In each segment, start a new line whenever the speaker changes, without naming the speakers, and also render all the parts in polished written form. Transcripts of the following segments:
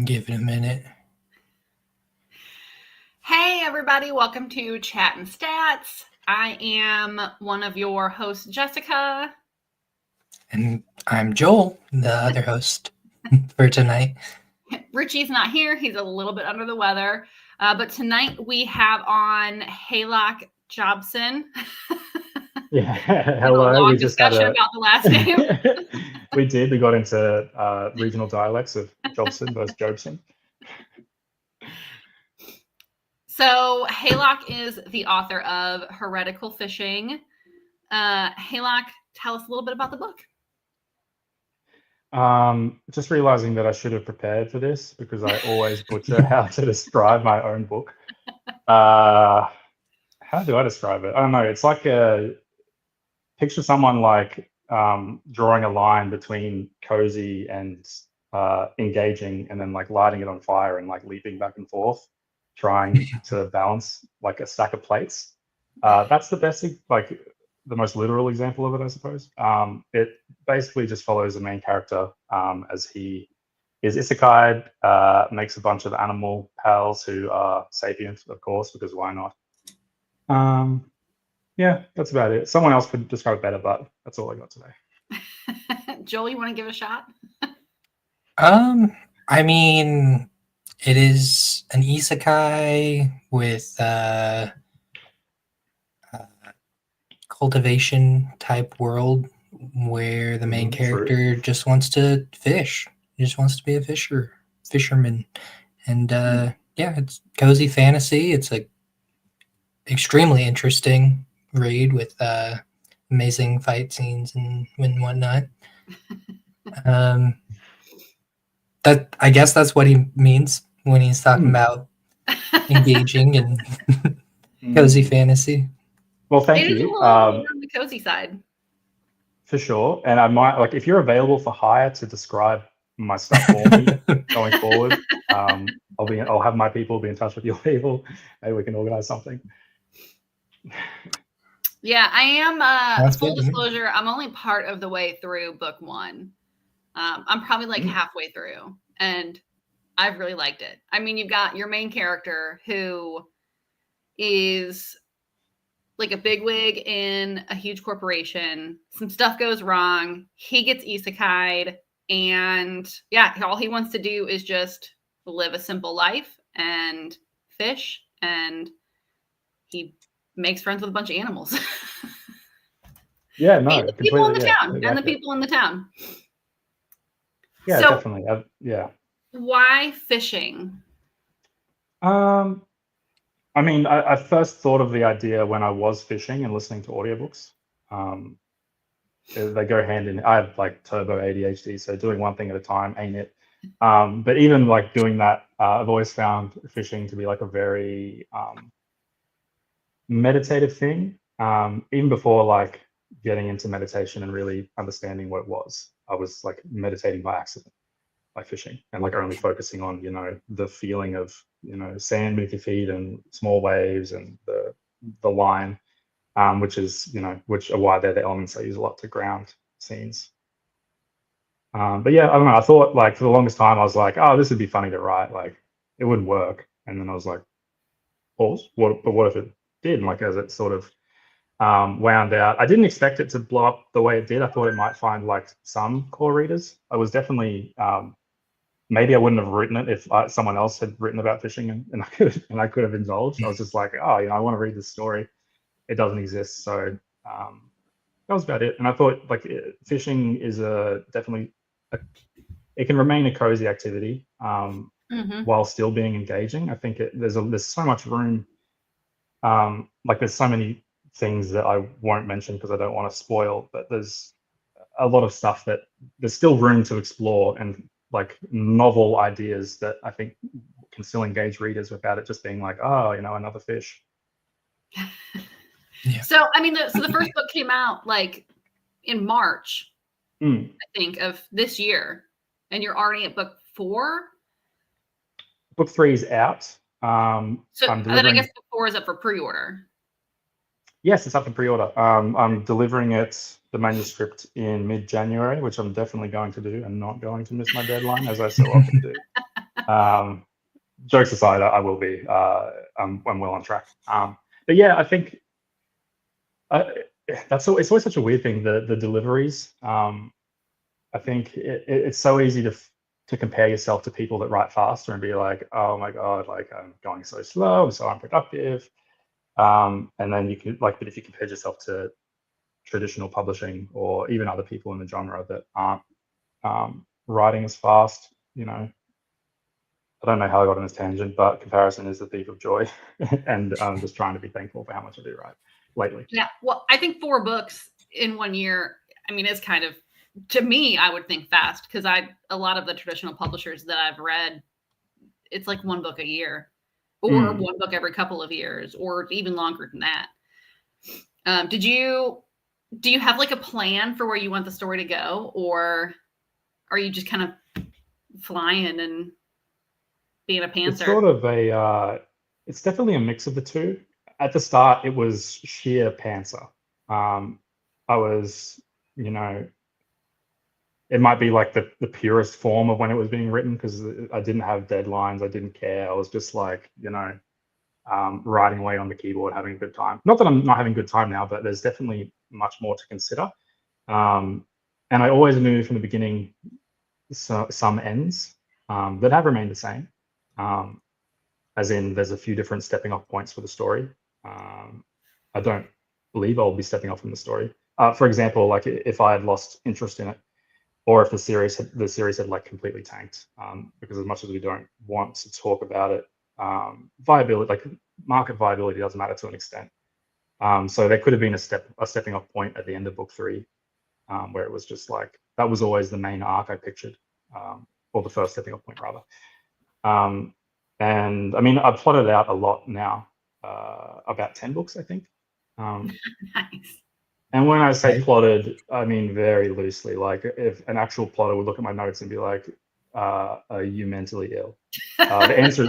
Give it a minute.
Hey, everybody, welcome to Chattin' Stats. I am one of your hosts, Jessica.
And I'm Joel, the other host for tonight.
Richie's not here, he's a little bit under the weather. But tonight we have on Haylock Jobson.
Yeah,
A
hello.
long
We just had
discussion about the last name.
we did. We got into regional dialects of Jobson versus Jobson.
So Haylock is the author of Heretical Fishing. Haylock, tell us a little bit about the book.
Just realizing that I should have prepared for this because I always butcher how to describe my own book. How do I describe it? I don't know. It's like picture someone like drawing a line between cozy and engaging, and then like lighting it on fire and like leaping back and forth, trying to balance like a stack of plates. That's the best, like the most literal example of it, I suppose. It basically just follows the main character as he is isekai, makes a bunch of animal pals who are sapient, of course, because why not? Yeah, that's about it. Someone else could describe it better, but that's all I got today.
Joel, you want to give it a shot?
I mean, it is an isekai with cultivation type world where the main character just wants to fish. He just wants to be a fisherman. And yeah, it's cozy fantasy. It's a extremely interesting read with amazing fight scenes and whatnot. That I guess that's what he means when he's talking about engaging and cozy fantasy.
Well, thank you.
It is a little on the cozy side.
For sure. And I might, like, if you're available for hire to describe my stuff for me going forward, I'll have my people be in touch with your people. Maybe we can organize something.
Yeah, I am. Full disclosure, I'm only part of the way through book one. I'm probably like halfway through, and I've really liked it. I mean, you've got your main character who is like a bigwig in a huge corporation. Some stuff goes wrong. He gets isekai'd, and yeah, all he wants to do is just live a simple life and fish, and he makes friends with a bunch of animals.
Yeah, no,
and the people in the town,
exactly.
and the people in the town.
Yeah, so, definitely. Yeah.
Why fishing?
I mean, I first thought of the idea when I was fishing and listening to audiobooks. They go hand in. I have like turbo ADHD, so doing one thing at a time ain't it. But even like doing that, I've always found fishing to be like a very meditative thing. Even before like getting into meditation and really understanding what it was, I was like meditating by accident, by fishing, and like only focusing on, you know, the feeling of, you know, sand beneath your feet and small waves and the line, which is, you know, which are why they're the elements I use a lot to ground scenes. But yeah, I don't know. I thought like for the longest time I was like, oh, this would be funny to write. Like it wouldn't work. And then I was like, pause. But what if it did? And like as it sort of wound out, I didn't expect it to blow up the way it did. I thought it might find like some core readers. I was definitely maybe I wouldn't have written it if someone else had written about fishing and I could have indulged. I was just like, oh, you know, I want to read this story. It doesn't exist, so that was about it. And I thought like fishing is definitely it can remain a cozy activity while still being engaging. I think there's so much room. Like there's so many things that I won't mention because I don't want to spoil, but there's a lot of stuff that there's still room to explore and like novel ideas that I think can still engage readers without it just being like, oh, you know, another fish.
Yeah.
So, I mean, the first book came out like in March, I think, of this year, and you're already at book 4.
Book 3 is out.
So then I guess book 4 is up for pre-order.
Yes, it's up for pre-order. I'm delivering the manuscript in mid-January, which I'm definitely going to do and not going to miss my deadline, as I so often do. Jokes aside, I will be. I'm well on track. But yeah, I think it's always such a weird thing. The deliveries. I think it's so easy to compare yourself to people that write faster and be like, oh my god, like I'm going so slow, I'm so unproductive. And then you can like, but if you compare yourself to traditional publishing or even other people in the genre that aren't writing as fast, I don't know how I got on this tangent, but comparison is the thief of joy, and I'm just trying to be thankful for how much I do write lately.
Yeah, well, I think 4 books in 1 year, I mean, is kind of, to me, I would think fast, because a lot of the traditional publishers that I've read, it's like 1 book a year, or 1 book every couple of years, or even longer than that. Do you have like a plan for where you want the story to go, or are you just kind of flying and being a panther?
It's sort of it's definitely a mix of the two. At the start, it was sheer pantser. I was, it might be like the purest form of when it was being written, because I didn't have deadlines. I didn't care. I was just like, writing away on the keyboard, having a good time. Not that I'm not having a good time now, but there's definitely much more to consider. And I always knew from the beginning some ends that have remained the same. As in, there's a few different stepping off points for the story. I don't believe I'll be stepping off from the story. For example, like if I had lost interest in it, or if the series had like completely tanked, because as much as we don't want to talk about it, viability, like market viability, doesn't matter to an extent. So there could have been a stepping off point at the end of book 3, where it was just like, that was always the main arc I pictured, or the first stepping off point rather. And I mean, I've plotted out a lot now, about 10 books, I think.
Nice.
And when I say plotted, I mean very loosely. Like if an actual plotter would look at my notes and be like, are you mentally ill? The answer,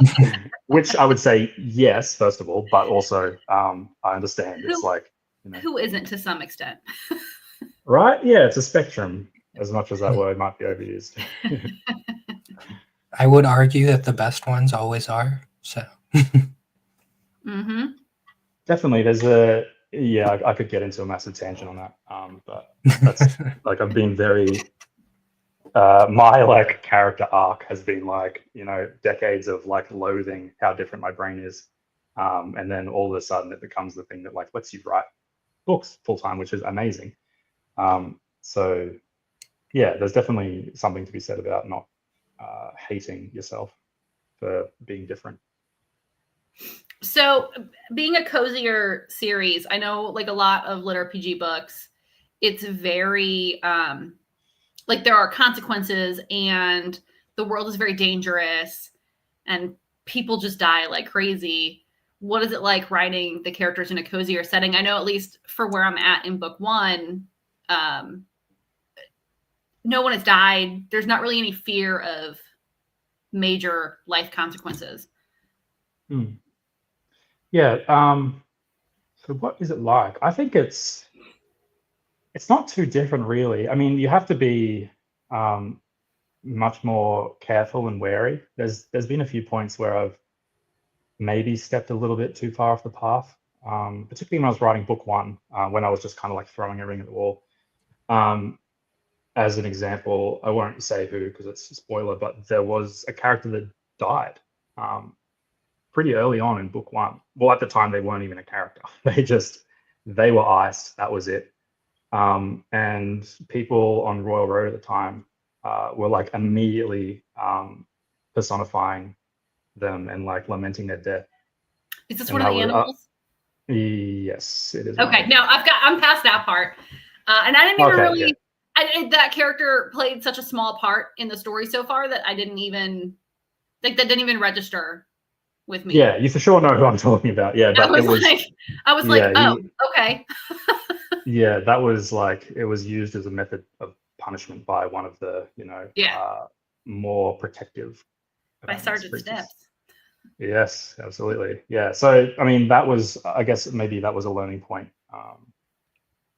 which I would say yes, first of all, but also I understand. It's like,
who isn't to some extent?
Right? Yeah, it's a spectrum, as much as that word might be overused.
I would argue that the best ones always are. So.
Mm-hmm.
Definitely, I could get into a massive tangent on that, but that's like, I've been very, my like character arc has been like, decades of like loathing how different my brain is, and then all of a sudden it becomes the thing that like lets you write books full time, which is amazing. So yeah, there's definitely something to be said about not hating yourself for being different.
So being a cozier series, I know like a lot of lit RPG books, it's very like there are consequences and the world is very dangerous and people just die like crazy. What is it like writing the characters in a cozier setting? I know, at least for where I'm at in book 1, no one has died. There's not really any fear of major life consequences.
Yeah. So what is it like? I think it's not too different, really. I mean, you have to be much more careful and wary. There's been a few points where I've maybe stepped a little bit too far off the path, particularly when I was writing book 1, when I was just kind of like throwing everything at the wall. As an example, I won't say who because it's a spoiler, but there was a character that died pretty early on in book 1. Well, at the time, they weren't even a character. They were iced. That was it. And people on Royal Road at the time were like immediately personifying them and like lamenting their death.
Is this one of the animals?
Yes, it is.
Okay, no, I'm past that part, and I didn't even really. Yeah. That character played such a small part in the story so far that I didn't even that didn't even register with me.
Yeah, you for sure know who I'm talking about. Yeah, but
I was like, oh, okay.
Yeah, that was like, it was used as a method of punishment by one of the, more protective.
By Sergeant Steps.
Yes, absolutely. Yeah. So, I mean, I guess maybe that was a learning point,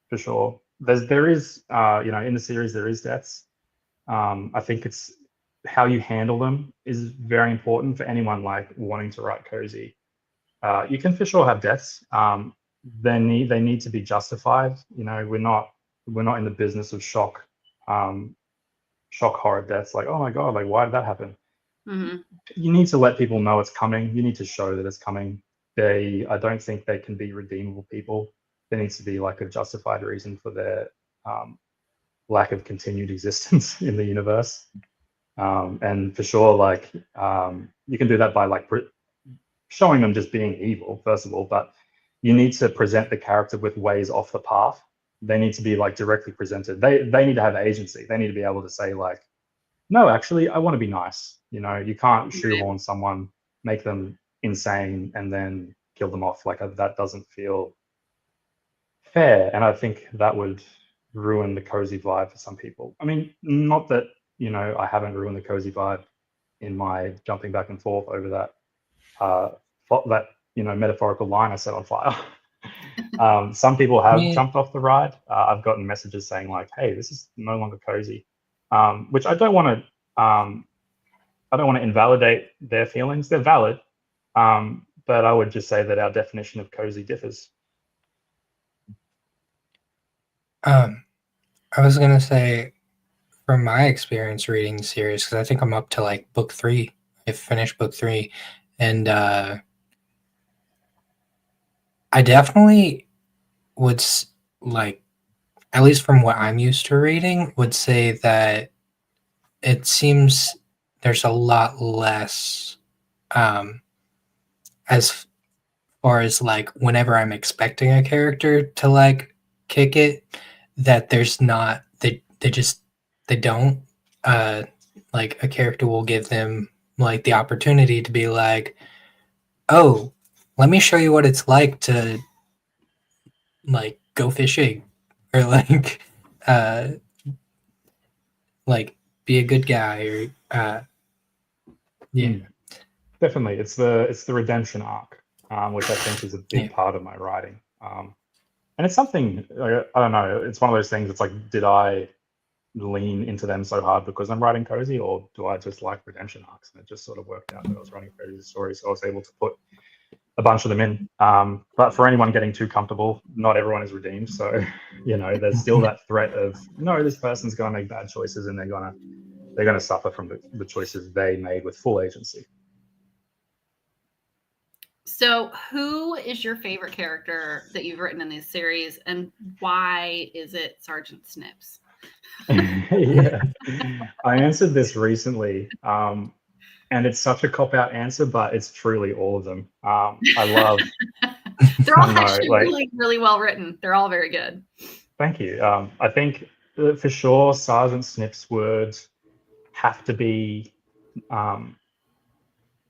for sure. There is, in the series, there is deaths. I think it's how you handle them is very important for anyone like wanting to write cozy. You can for sure have deaths. They need to be justified. We're not in the business of shock horror deaths. Like, oh my god, like why did that happen?
Mm-hmm.
You need to let people know it's coming. You need to show that it's coming. I don't think they can be redeemable people. There needs to be like a justified reason for their lack of continued existence in the universe. And for sure, like you can do that by like showing them just being evil, first of all, but you need to present the character with ways off the path. They need to be like directly presented. They need to have agency. They need to be able to say like, no, actually, I want to be nice. You can't shoehorn someone, make them insane, and then kill them off. Like that doesn't feel fair. And I think that would ruin the cozy vibe for some people. I mean, not that, I haven't ruined the cozy vibe in my jumping back and forth over that metaphorical line I set on fire. Some people have jumped off the ride. I've gotten messages saying like, "Hey, this is no longer cozy," which I don't want to invalidate their feelings. They're valid, but I would just say that our definition of cozy differs.
I was gonna say, from my experience reading the series, because I think I'm up to like book 3. I finished book 3, and I definitely would like, at least from what I'm used to reading, would say that it seems there's a lot less as far as like whenever I'm expecting a character to like kick it, that there's not they don't like a character will give them like the opportunity to be like, oh, let me show you what it's like to like go fishing, or like be a good guy, or yeah.
Definitely, it's the redemption arc, which I think is a big part of my writing. And it's something I don't know. It's one of those things. It's like, did I lean into them so hard because I'm writing cozy, or do I just like redemption arcs? And it just sort of worked out that I was writing cozy stories, so I was able to put a bunch of them in. But for anyone getting too comfortable, not everyone is redeemed. So there's still that threat of, no, this person's going to make bad choices, and they're gonna suffer from the choices they made with full agency.
So, who is your favorite character that you've written in this series, and why is it Sergeant Snips?
Yeah, I answered this recently, and it's such a cop-out answer, but it's truly all of them. I love.
They're all actually really, really well written. They're all very good.
Thank you. I think for sure Sergeant Snips would have to be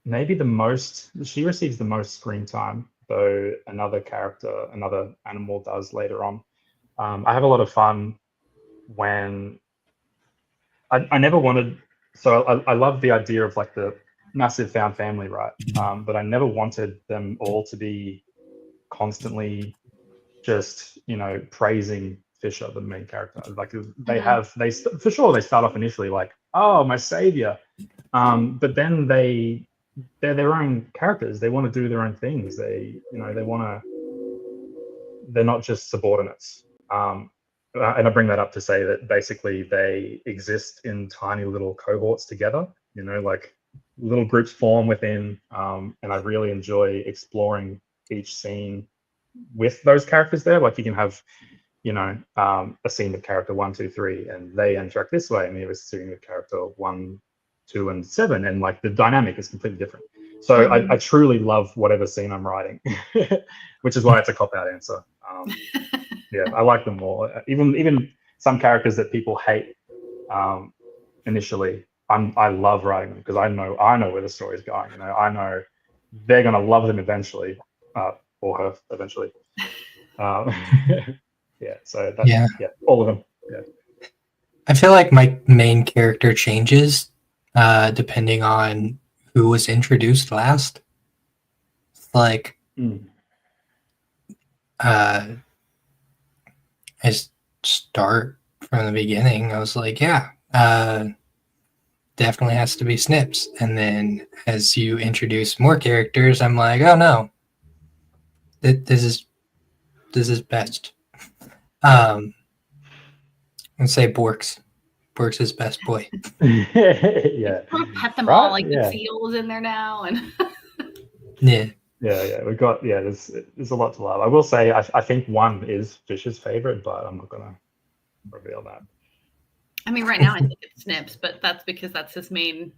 maybe the most. She receives the most screen time, though another animal does later on. I have a lot of fun when I never wanted. So I love the idea of like the massive found family, right? But I never wanted them all to be constantly just praising Fisher, the main character. Like they for sure they start off initially like, oh, my savior, but then they're their own characters. They want to do their own things. They're not just subordinates. And I bring that up to say that basically they exist in tiny little cohorts together, like little groups form within, and I really enjoy exploring each scene with those characters there. Like you can have, a scene with character 1, 2, 3, and they interact this way, and you have a scene with character 1, 2, and 7, and like the dynamic is completely different. So I truly love whatever scene I'm writing, which is why it's a cop-out answer. Yeah, I like them all. Even some characters that people hate initially, I love writing them because I know where the story is going. I know they're gonna love them eventually, or her eventually. Yeah, so all of them. Yeah.
I feel like my main character changes depending on who was introduced last. Like, I start from the beginning. I was like, yeah, definitely has to be Snips. And then as you introduce more characters, I'm like, oh no, this is best. And say Borks. Borks is best boy.
Yeah.
Pet them all, like the seals in there now, and
yeah.
We've got there's a lot to love. I will say I think one is Fish's favorite, but I'm not gonna reveal that.
I mean, right now I think it's Snips, but that's because that's his main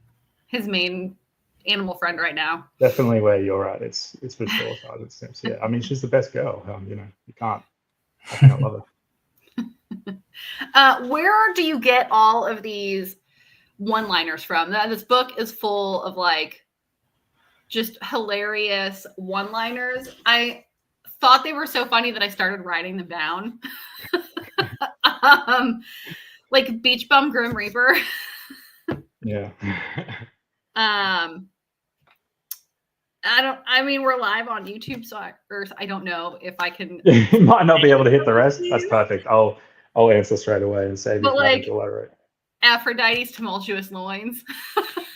animal friend right now.
Definitely where you're at. It's for sure Sergeant Snips. Yeah, I mean she's the best girl. You can't love
her. Where do you get all of these one-liners from? This book is full of like just hilarious one-liners. I thought they were so funny that I started writing them down. Like Beach Bum Grim Reaper.
Yeah.
I mean, we're live on YouTube, so I don't know if I can.
You might not be able to hit the rest. That's perfect. I'll answer straight away and save you from having to elaborate.
Aphrodite's tumultuous loins.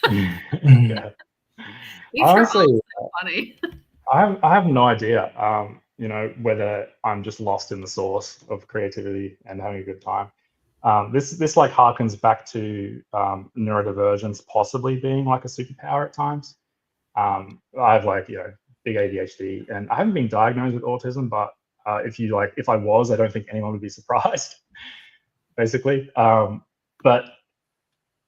Yeah. Honestly, so funny. I have no idea. Whether I'm just lost in the source of creativity and having a good time. This like harkens back to neurodivergence possibly being like a superpower at times. I have big ADHD, and I haven't been diagnosed with autism, but if I was, I don't think anyone would be surprised, basically. But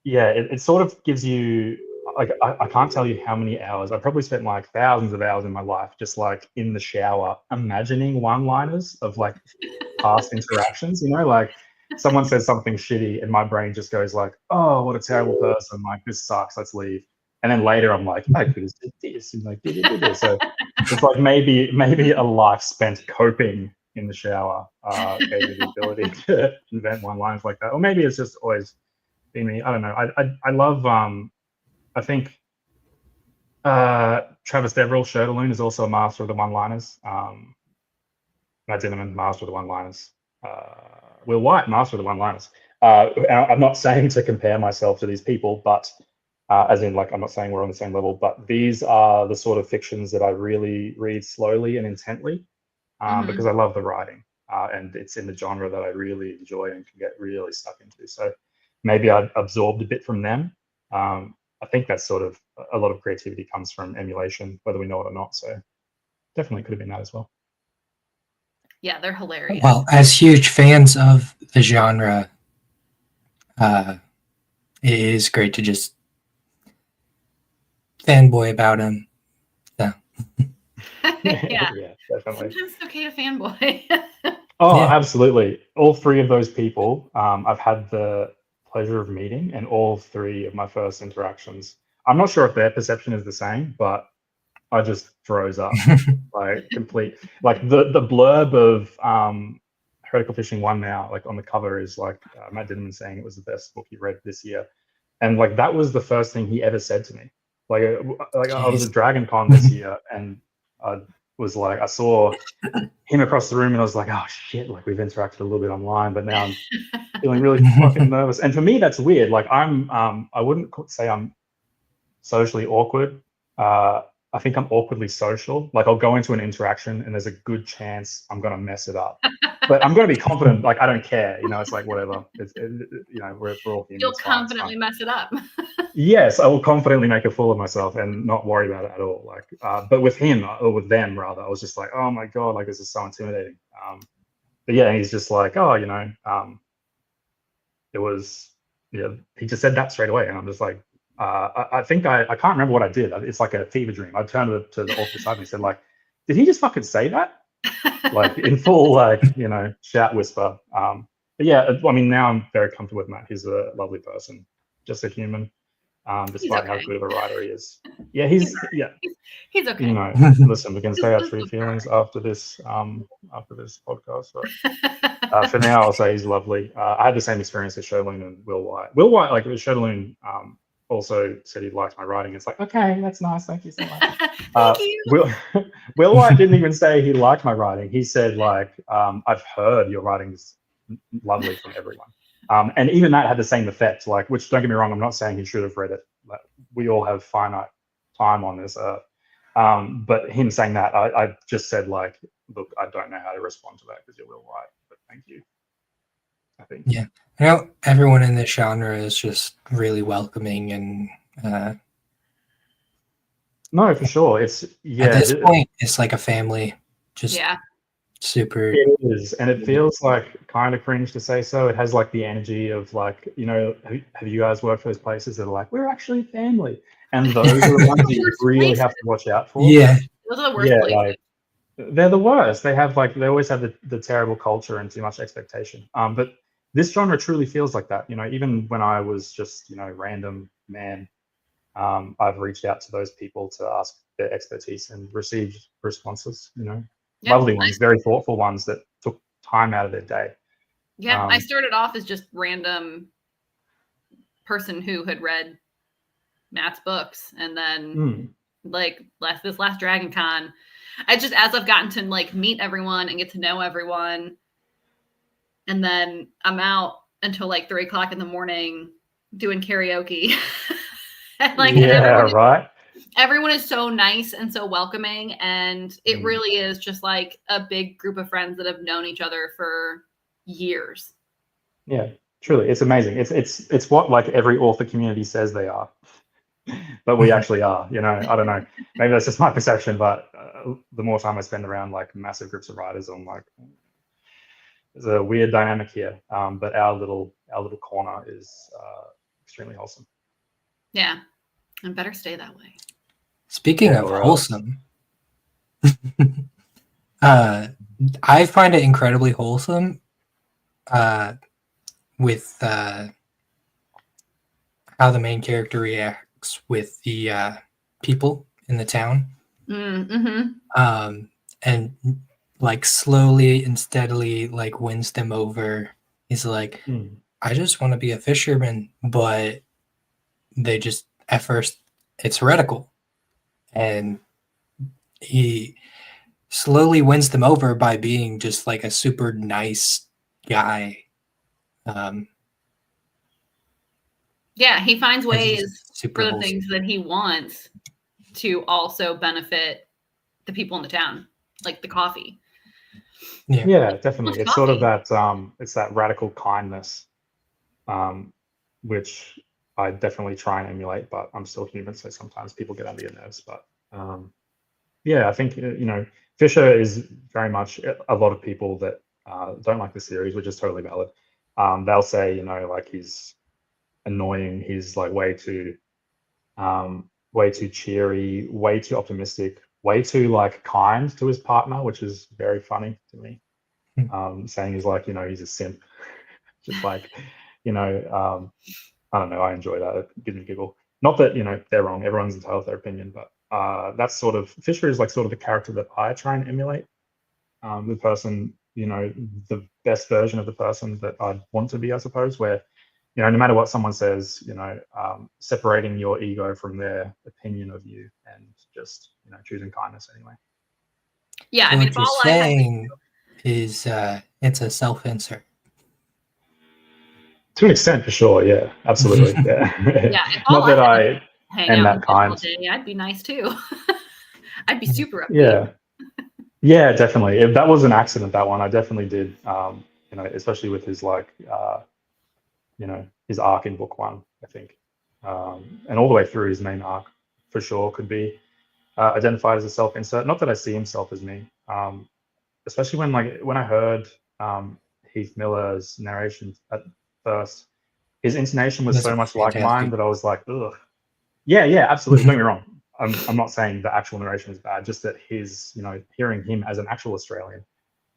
yeah, it sort of gives you I can't tell you how many hours. I probably spent like thousands of hours in my life just like in the shower imagining one-liners of like past interactions. Like someone says something shitty and my brain just goes like, oh, what a terrible person, like this sucks, let's leave. And then later I'm like, I could have said this and like this. So it's like maybe a life spent coping in the shower gave me the ability to invent one-liners like that. Or maybe it's just always been me. I don't know. I love I think Travis Deverell, Shirtaloon, is also a master of the one-liners. Matt Dinnerman, master of the one-liners. Will White, master of the one-liners. I'm not saying to compare myself to these people, but as in like I'm not saying we're on the same level, but these are the sort of fictions that I really read slowly and intently because I love the writing and it's in the genre that I really enjoy and can get really stuck into. So maybe I absorbed a bit from them. I think that's sort of a lot of creativity comes from emulation, whether we know it or not. So definitely could have been that as well.
Yeah, they're hilarious.
Well, as huge fans of the genre, it is great to just fanboy about him. So.
Yeah,
definitely.
Sometimes it's okay to fanboy.
Oh, yeah. Absolutely. All three of those people I've had the pleasure of meeting, and all three of my first interactions. I'm not sure if their perception is the same, but I just froze up, like complete. Like the blurb of Heretical Fishing 1 now, like on the cover is like Matt Dinnerman saying it was the best book he read this year, and like that was the first thing he ever said to me. Like I was at Dragon Con this year, and I was like, I saw him across the room, and I was like, oh shit, like we've interacted a little bit online, but now I'm feeling really fucking nervous. And for me, that's weird. Like I wouldn't say I'm socially awkward. I think I'm awkwardly social. Like I'll go into an interaction and there's a good chance I'm going to mess it up, but I'm going to be confident. Like I don't care, it's like whatever. We're all humans.
You'll confidently mess it up.
Yes, I will confidently make a fool of myself and not worry about it at all. Like, but with him or with them rather, I was just like, oh my God, like this is so intimidating. But yeah, he's just like, oh, it was, he just said that straight away. And I'm just like, I think I can't remember what I did. It's like a fever dream. I turned to the office side and he said like, did he just fucking say that? Like in full, like, shout whisper. But yeah, I mean, now I'm very comfortable with Matt. He's a lovely person, just a human, despite how good of a writer he is. Yeah, he's okay. Listen, we can say our true feelings after this podcast. But for now, I'll say he's lovely. I had the same experience as Shirtaloon and Will White. Will White, like Shirtaloon, also said he liked my writing. It's like, okay, that's nice. Thank you so much.
Thank you.
Will White didn't even say he liked my writing. He said like, I've heard your writing's lovely from everyone. And even that had the same effect. Like, which don't get me wrong, I'm not saying he should have read it. Like, we all have finite time on this earth. But him saying that, I just said like, look, I don't know how to respond to that because you're real right. But thank you. I think.
Yeah, I know everyone in this genre is just really welcoming and.
No, for sure. It's
at this point, it's like a family. Just super.
It is, and it feels like kind of cringe to say so. It has like the energy of like, you know, have you guys worked for those places that are like, we're actually family, and those are the ones that you really have to watch out for.
Yeah,
those are the worst places.
Like, they're the worst. They always have the terrible culture and too much expectation. But this genre truly feels like that. You know, even when I was just, you know, random man, I've reached out to those people to ask their expertise and received responses, you know, lovely ones, very thoughtful ones that took time out of their day.
Yeah, I started off as just random person who had read Matt's books, and then like this last Dragon Con, as I've gotten to like meet everyone and get to know everyone, and then I'm out until like 3 o'clock in the morning doing karaoke. And like, everyone is so nice and so welcoming, and it really is just like a big group of friends that have known each other for years.
Yeah, truly, it's amazing. It's what like every author community says they are, but we actually are. You know, I don't know. Maybe that's just my perception, but the more time I spend around like massive groups of writers, I'm like, there's a weird dynamic here. But our little corner is extremely wholesome.
Yeah, and better stay that way.
Speaking of wholesome, I find it incredibly wholesome with how the main character reacts with the people in the town. And like slowly and steadily like wins them over. He's like, I just want to be a fisherman, but they just, at first, it's heretical. And he slowly wins them over by being just like a super nice guy.
Yeah, he finds ways for the things that he wants to also benefit the people in the town, like the coffee.
Yeah, definitely. It's sort of that it's that radical kindness, which I definitely try and emulate, but I'm still human, so sometimes people get under your nerves. But yeah, I think, you know, Fisher is very much, a lot of people that don't like the series, which is totally valid. They'll say, you know, like he's annoying, he's like way too cheery, way too optimistic, way too like kind to his partner, which is very funny to me. Saying he's like, you know, he's a simp. Just like, you know, I don't know, I enjoy that. It gives me a giggle. Not that, you know, they're wrong, everyone's entitled to their opinion, but that's sort of, Fisher is like sort of the character that I try and emulate. The person, you know, the best version of the person that I'd want to be, I suppose, where, you know, no matter what someone says, you know, separating your ego from their opinion of you and just, you know, choosing kindness anyway.
Yeah,
so I mean, what you're saying is it's a self-insert.
To
an extent, for sure, yeah, absolutely. Yeah. Not that I am that kind.
I'd be nice too. I'd be super
upbeat. Yeah, definitely. If that was an accident, that one, I definitely did. You know, especially with his like, you know, his arc in book 1, I think, and all the way through his main arc, for sure, could be identified as a self-insert. Not that I see himself as me, especially when I heard Heath Miller's narration at first, his intonation was so much like mine that I was like, ugh. Yeah, absolutely. Don't get me wrong. I'm not saying the actual narration is bad, just that his, you know, hearing him as an actual Australian,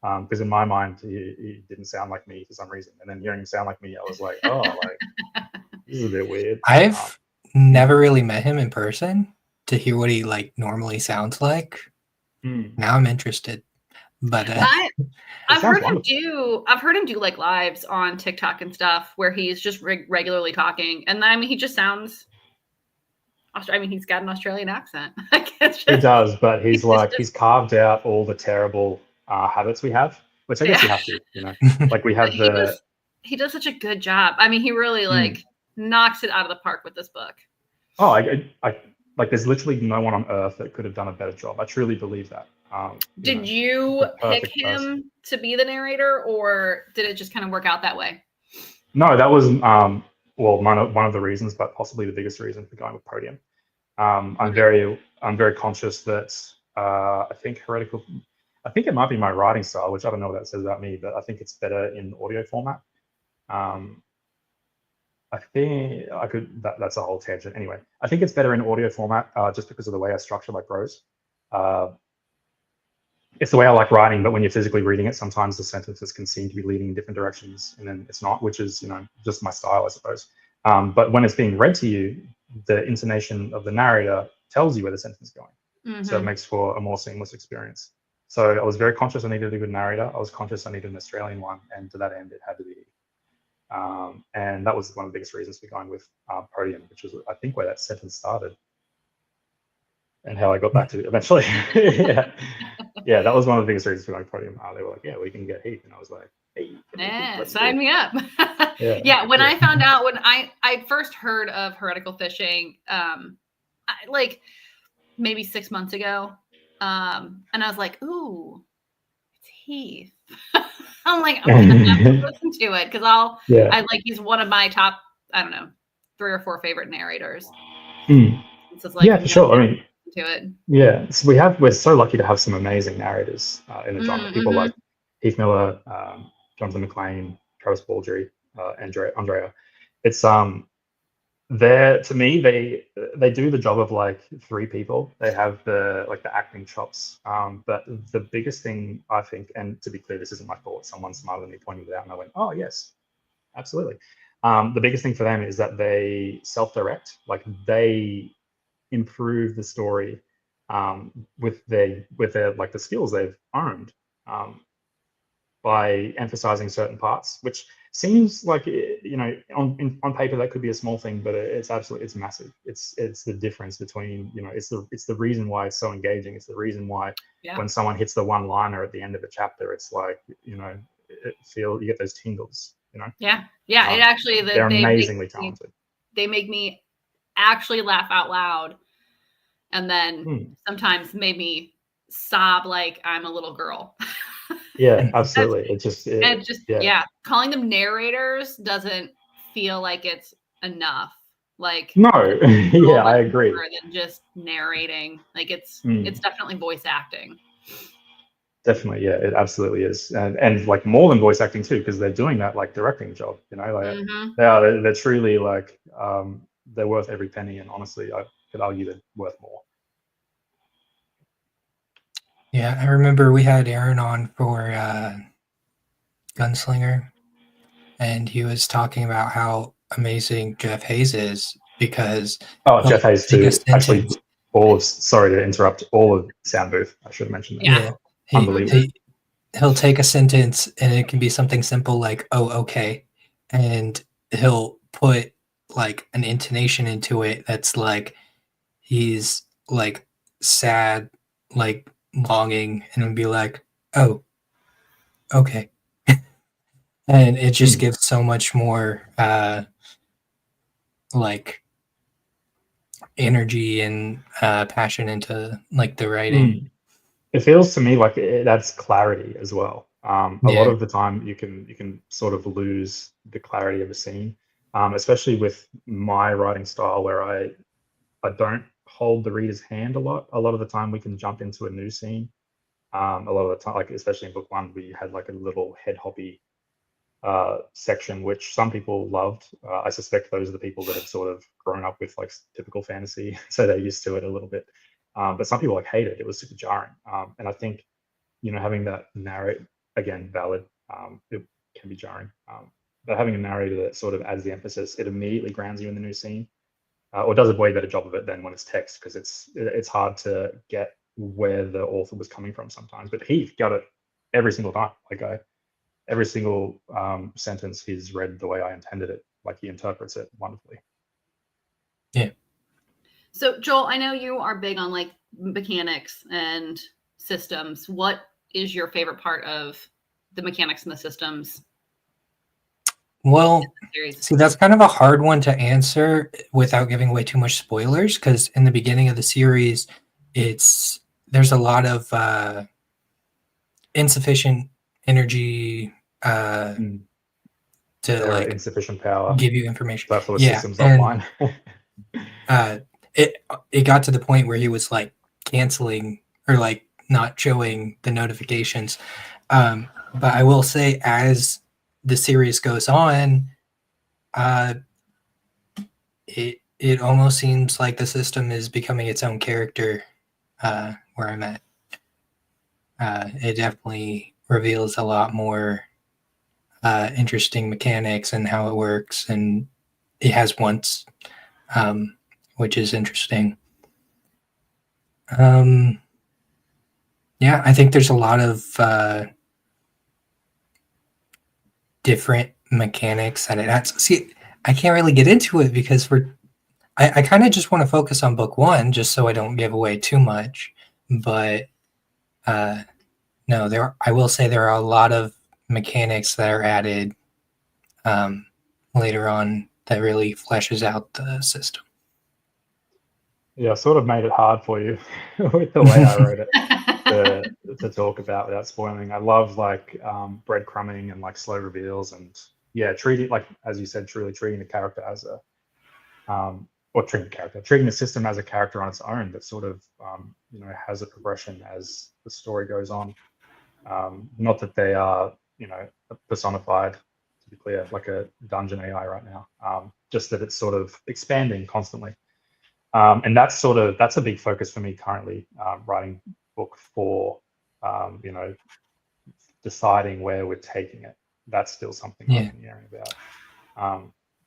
because in my mind he didn't sound like me for some reason, and then hearing him sound like me, I was like, oh, like this is a bit weird.
I've never really met him in person to hear what he like normally sounds like. Now I'm interested, but
I've heard him do like lives on TikTok and stuff where he's just regularly talking, and I mean he just sounds. I mean, he's got an Australian accent.
He does, but he's carved out all the terrible habits we have, which I guess you have to, you know, like we have
he does such a good job. I mean, he really like knocks it out of the park with this book.
Oh, I like, there's literally no one on earth that could have done a better job. I truly believe that.
Did you pick him to be the narrator, or did it just kind of work out that way?
No, that was well, one of the reasons, but possibly the biggest reason for going with Podium. I'm very conscious that I think it might be my writing style, which I don't know what that says about me, but I think it's better in audio format. I think I could, that's a whole tangent. Anyway, I think it's better in audio format just because of the way I structure my prose. It's the way I like writing, but when you're physically reading it, sometimes the sentences can seem to be leading in different directions, and then it's not, which is, just my style, I suppose. But when it's being read to you, the intonation of the narrator tells you where the sentence is going. So it makes for a more seamless experience. So I was very conscious I needed a good narrator. I was conscious I needed an Australian one, and to that end, it had to be. And that was one of the biggest reasons for going with Podium, which was, I think, where that sentence started and how I got back to it eventually. Yeah, that was one of the biggest reasons for going Podium. They were like, yeah, we can get Heath. And I was like, hey,
sign me up. When I found out, when I first heard of heretical fishing, like maybe 6 months ago, and I was like, ooh, it's Heath. I'm like, I'm gonna have to listen to it because I like, he's one of my top, I don't know, 3 or 4 favorite narrators. So it's like,
yeah, for sure. I mean,
to it.
Yeah, so we're so lucky to have some amazing narrators in the genre. People like Heath Miller, Jonathan McLean, Travis Baldry, Andrea. It's to me, they do the job of like 3 people. They have the acting chops. But the biggest thing, I think, and to be clear, this isn't my fault. Someone smarter than me pointed it out, and I went, "Oh yes, absolutely." The biggest thing for them is that they self-direct. Like, they improve the story with their like the skills they've earned by emphasizing certain parts, which seems like, on paper that could be a small thing, but it's massive. It's the difference between, it's the reason why it's so engaging. It's the reason why when someone hits the one-liner at the end of a chapter, it's like, you get those tingles.
It actually,
they're amazingly talented.
They make me actually laugh out loud, and then sometimes made me sob like I'm a little girl.
Yeah, absolutely. It's just
calling them narrators doesn't feel like it's enough. Like,
no, I agree.
More than just narrating. Like, it's definitely voice acting.
Definitely, yeah, it absolutely is, and like more than voice acting too, because they're doing that like directing job. They're truly like they're worth every penny, and honestly, I could argue they're worth more.
Yeah, I remember we had Aaron on for Gunslinger, and he was talking about how amazing Jeff Hayes is because
Jeff Hayes too. Actually, sorry to interrupt, all of Sound Booth. I should have mentioned that.
Yeah,
unbelievable.
He'll take a sentence and it can be something simple like, "Oh, okay," and he'll put like an intonation into it that's like he's like sad, like longing, and it'll be like, "Oh, okay." And it just gives so much more like energy and passion into like the writing.
It feels to me like it adds clarity as well. A lot of the time you can sort of lose the clarity of a scene, especially with my writing style, where I don't hold the reader's hand a lot. A lot of the time we can jump into a new scene. A lot of the time, like especially in book 1, we had like a little head hoppy section, which some people loved. I suspect those are the people that have sort of grown up with like typical fantasy, so they're used to it a little bit. But some people like hate it. It was super jarring. And I think, having that narrate, again, valid, it can be jarring. But having a narrator that sort of adds the emphasis, it immediately grounds you in the new scene, or does a way better job of it than when it's text, because it's hard to get where the author was coming from sometimes. But he got it every single time. Like every single sentence he's read the way I intended it. Like, he interprets it wonderfully.
Yeah.
So Joel, I know you are big on like mechanics and systems. What is your favorite part of the mechanics and the systems?
Well, see, that's kind of a hard one to answer without giving away too much spoilers, because in the beginning of the series, there's a lot of insufficient energy to like
insufficient power,
give you information.
therefore the
Yeah,
system's
and
offline.
it got to the point where he was like canceling or like not showing the notifications. But I will say, as the series goes on, it almost seems like the system is becoming its own character. Where I'm at, it definitely reveals a lot more interesting mechanics and how it works, and it has once, which is interesting. Yeah, I think there's a lot of different mechanics that it adds. See, I can't really get into it because I kind of just want to focus on book one just so I don't give away too much. But no, I will say there are a lot of mechanics that are added later on that really fleshes out the system.
Yeah, sort of made it hard for you with the way I wrote it to talk about without spoiling. I love like breadcrumbing and like slow reveals, and yeah, treating, like as you said, truly treating the character as a treating the system as a character on its own that sort of has a progression as the story goes on. Not that they are personified, to be clear, like a dungeon AI right now. Just that it's sort of expanding constantly. And that's a big focus for me currently, writing book 4, deciding where we're taking it. That's still something I'm hearing about.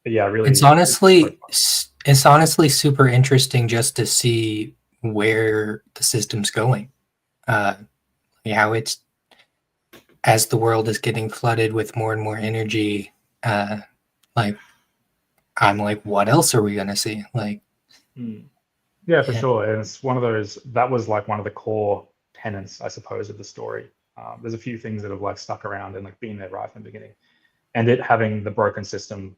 But yeah, really,
it's honestly super interesting just to see where the system's going. How it's, as the world is getting flooded with more and more energy, like I'm like, what else are we gonna see? Like,
yeah, for sure. And it's one of those, that was like one of the core tenets, I suppose, of the story. There's a few things that have like stuck around and like been there right from the beginning. And it having the broken system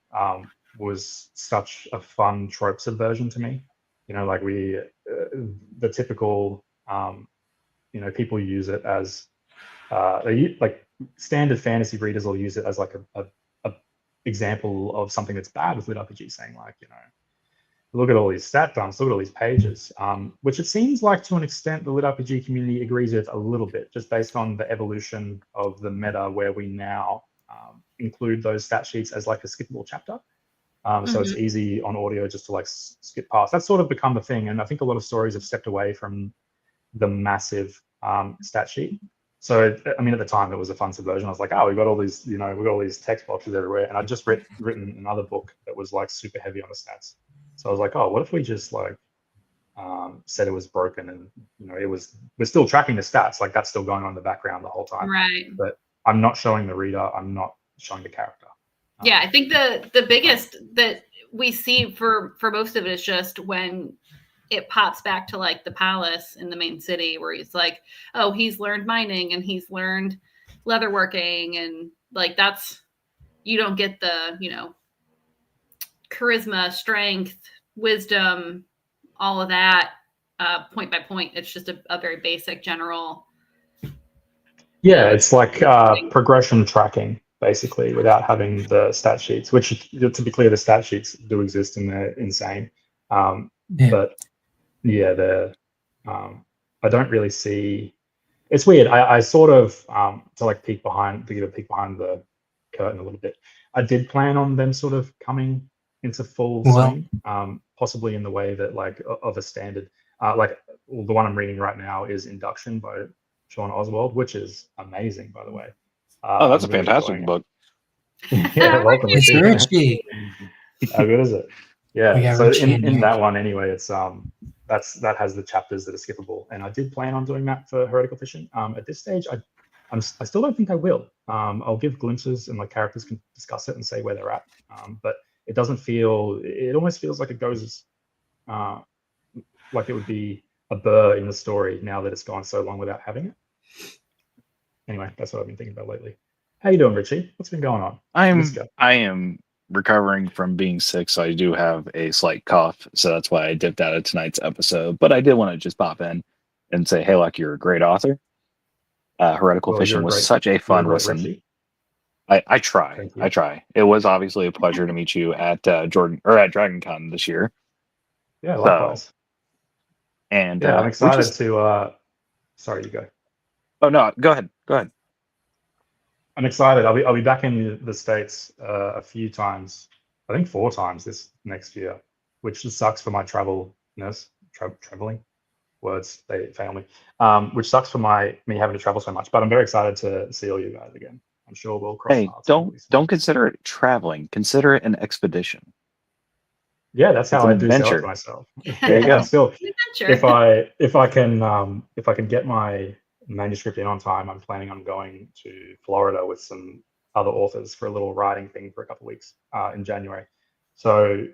was such a fun trope subversion to me. Like the typical, people use it as, like standard fantasy readers will use it as like a example of something that's bad with lit RPG, saying like, look at all these stat dumps, look at all these pages, which it seems like to an extent the lit RPG community agrees with a little bit, just based on the evolution of the meta where we now include those stat sheets as like a skippable chapter. So it's easy on audio just to like skip past. That's sort of become the thing. And I think a lot of stories have stepped away from the massive stat sheet. So, I mean, at the time it was a fun subversion. I was like, oh, we've got all these, we've got all these text boxes everywhere. And I just written another book that was like super heavy on the stats. So I was like, oh, what if we just like said it was broken, and we're still tracking the stats, like that's still going on in the background the whole time.
Right.
But I'm not showing the reader, I'm not showing the character.
Yeah, I think the biggest that we see for most of it is just when it pops back to like the palace in the main city where he's like, oh, he's learned mining and he's learned leatherworking, and like that's, you don't get the, charisma, strength, wisdom, all of that point by point. It's just a very basic general.
Yeah, it's like progression tracking, basically, without having the stat sheets, which, to be clear, the stat sheets do exist and they're insane. But yeah, I don't really see. It's weird. I sort of to give a peek behind the curtain a little bit. I did plan on them sort of coming into full swing, possibly in the way that like of a standard, like the one I'm reading right now is Induction by Sean Oswald, which is amazing, by the way.
Oh, that's a fantastic book.
Yeah, welcome.
It's Richie.
How good is it? Yeah. So in that one anyway, it's that has the chapters that are skippable, and I did plan on doing that for Heretical Fishing. At this stage, I still don't think I will. I'll give glimpses, and like characters can discuss it and say where they're at. But it doesn't feel. It almost feels like it goes, like it would be a burr in the story now that it's gone so long without having it. Anyway, that's what I've been thinking about lately. How you doing, Richie? What's been going on?
I am recovering from being sick, so I do have a slight cough. So that's why I dipped out of tonight's episode. But I did want to just pop in and say, Haylock, you're a great author. Heretical Fishing was such a fun listen.
Richie.
I try. I try. It was obviously a pleasure to meet you at Jordan or at DragonCon this year.
Yeah, likewise.
So, and
yeah, I'm excited to. Sorry, you go.
Oh no, go ahead. Go ahead.
I'm excited. I'll be back in the States a few times. I think 4 times this next year, which just sucks for my traveling. Words, they fail me. Which sucks for me having to travel so much. But I'm very excited to see all you guys again. I'm sure we'll cross paths.
Don't consider it traveling. Consider it an expedition.
Yeah, that's how I do sell it to myself.
There you go.
Still, if I can get my manuscript in on time, I'm planning on going to Florida with some other authors for a little writing thing for a couple of weeks in January. So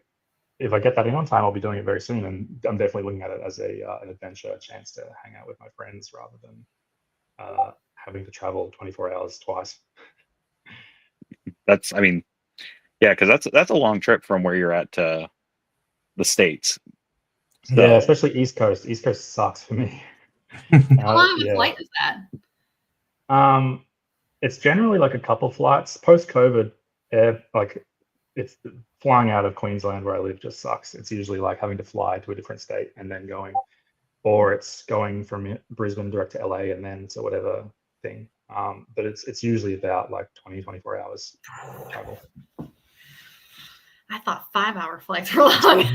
if I get that in on time, I'll be doing it very soon, and I'm definitely looking at it as an adventure, a chance to hang out with my friends rather than having to travel 24 hours twice.
Because that's a long trip from where you're at to the States.
So, yeah, especially East Coast. East Coast sucks for me.
How long of a flight is
that? It's generally like a couple flights. Post-COVID, it's flying out of Queensland where I live just sucks. It's usually like having to fly to a different state and then going, or it's going from Brisbane direct to LA and then to whatever thing. But it's usually about like 24 hours travel.
I thought 5-hour flights were long.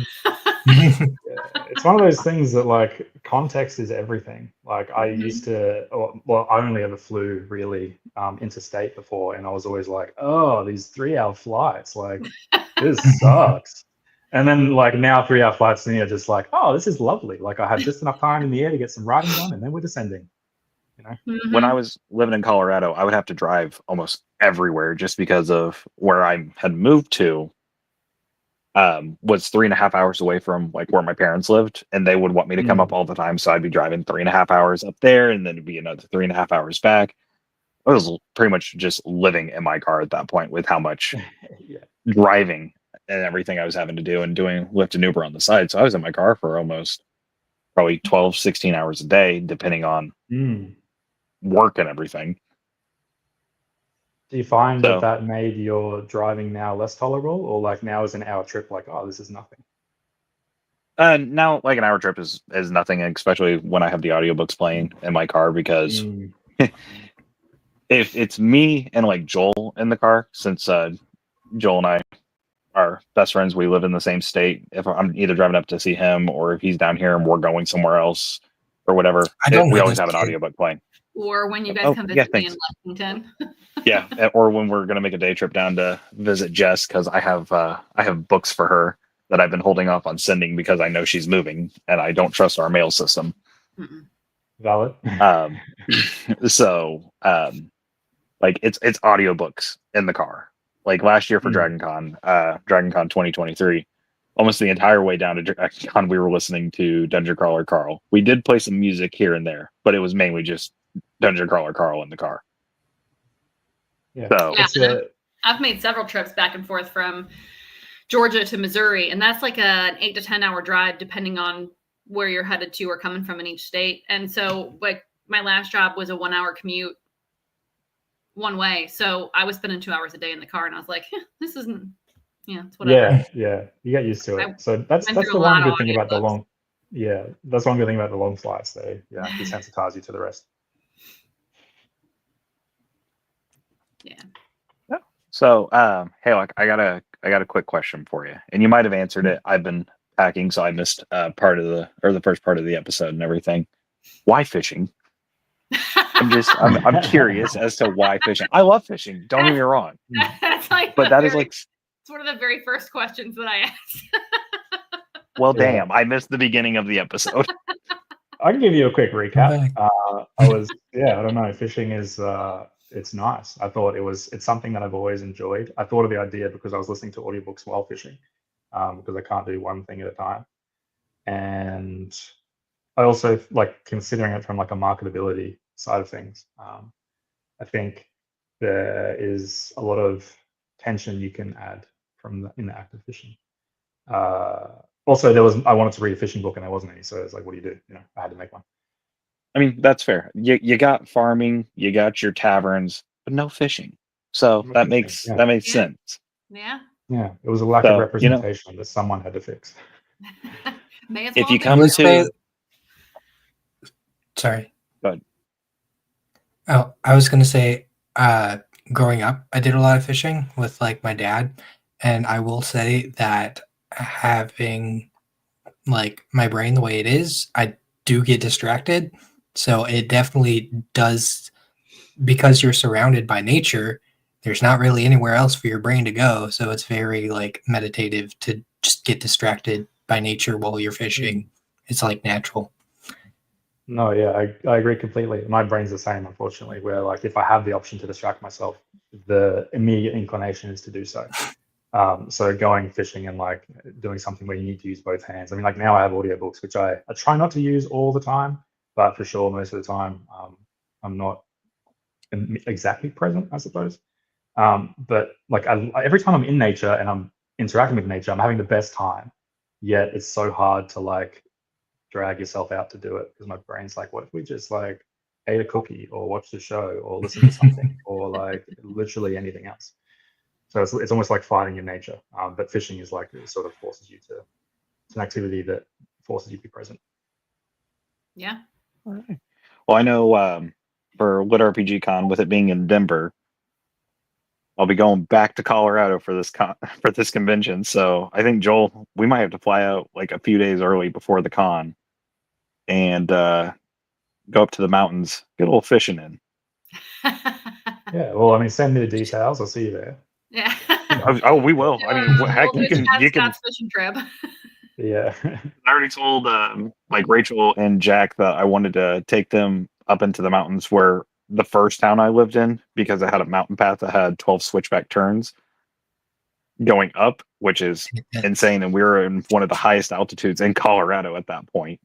It's one of those things that like context is everything. Like I used to, I only ever flew really interstate before, and I was always like, oh, these 3-hour flights, like this sucks. And then like now 3-hour flights to me are just like, oh, this is lovely. Like I had just enough time in the air to get some writing done, and then we're descending. You know?
When I was living in Colorado, I would have to drive almost everywhere just because of where I had moved to. Was 3.5 hours away from like where my parents lived, and they would want me to come up all the time. So I'd be driving 3.5 hours up there, and then it'd be another 3.5 hours back. I was pretty much just living in my car at that point with how much driving and everything I was having to do, and doing Lyft and Uber on the side. So I was in my car for almost probably 12, 16 hours a day, depending on work and everything.
Do you find that made your driving now less tolerable, or like now is an hour trip like, oh, this is nothing?
Now like an hour trip is nothing, especially when I have the audiobooks playing in my car, because if it's me and like Joel in the car, since Joel and I are best friends, we live in the same state. If I'm either driving up to see him, or if he's down here and we're going somewhere else or whatever, we always have an audiobook playing.
Or when you guys come visit me in Lexington.
Yeah, or when we're gonna make a day trip down to visit Jess, because I have books for her that I've been holding off on sending because I know she's moving and I don't trust our mail system.
Valid.
Like it's audiobooks in the car. Like last year for DragonCon 2023, almost the entire way down to DragonCon, we were listening to Dungeon Crawler Carl. We did play some music here and there, but it was mainly just Dungeon Crawler Carl in the car.
Yeah.
So I've made several trips back and forth from Georgia to Missouri, and that's like an 8 to 10 hour drive depending on where you're headed to or coming from in each state. And so like my last job was a 1-hour commute one way, so I was spending 2 hours a day in the car, and I was like, this isn't, it's whatever.
Yeah, you get used to it. So that's the one good thing about the long. Yeah, that's one good thing about the long flights. They desensitize you to the rest.
Yeah.
So, Haylock, I got a quick question for you, and you might have answered it. I've been packing, so I missed the first part of the episode and everything. Why fishing? I'm curious as to why fishing. I love fishing. Don't get me wrong.
It's one of the very first questions that I asked.
Well, damn, I missed the beginning of the episode.
I can give you a quick recap. I don't know. Fishing is it's nice. I thought it's something that I've always enjoyed. I thought of the idea because I was listening to audiobooks while fishing, because I can't do one thing at a time. And I also like considering it from like a marketability side of things. I think there is a lot of tension you can add in the act of fishing. Also, I wanted to read a fishing book and there wasn't any, so it's like, what do you do? I had to make one.
I mean, that's fair. You got farming, you got your taverns, but no fishing. So that makes sense.
Yeah.
Yeah, it was a lack of representation that someone had to fix.
May as
if
well
you
be.
come to,
sorry.
Go ahead.
Oh, I was gonna say, growing up, I did a lot of fishing with like my dad, and I will say that having like my brain the way it is, I do get distracted. So it definitely does, because you're surrounded by nature. There's not really anywhere else for your brain to go, so it's very like meditative to just get distracted by nature while you're fishing. It's like natural.
No, yeah, I agree completely. My brain's the same, unfortunately, where like if I have the option to distract myself, the immediate inclination is to do so. So going fishing and like doing something where you need to use both hands. I mean, like now I have audiobooks, which I try not to use all the time, but for sure most of the time I'm not exactly present, I suppose. But like every time I'm in nature and I'm interacting with nature, I'm having the best time. Yet it's so hard to like drag yourself out to do it because my brain's like, what if we just like ate a cookie or watched a show or listened to something or like literally anything else. So it's almost like fighting your nature. But fishing is like, it sort of forces you to, it's an activity that forces you to be present.
Yeah.
All right. Well, I know for Lit RPG Con, with it being in Denver, I'll be going back to Colorado for this convention. So I think, Joel, we might have to fly out like a few days early before the con and go up to the mountains, get a little fishing in.
Yeah, well, I mean, send me the details. I'll see you there.
Yeah.
Oh, we will. I mean, heck, you can.
Scott's fishing trip.
Yeah.
I already told like Rachel and Jack that I wanted to take them up into the mountains where the first town I lived in, because I had a mountain path that had 12 switchback turns going up, which is insane. And we were in one of the highest altitudes in Colorado at that point.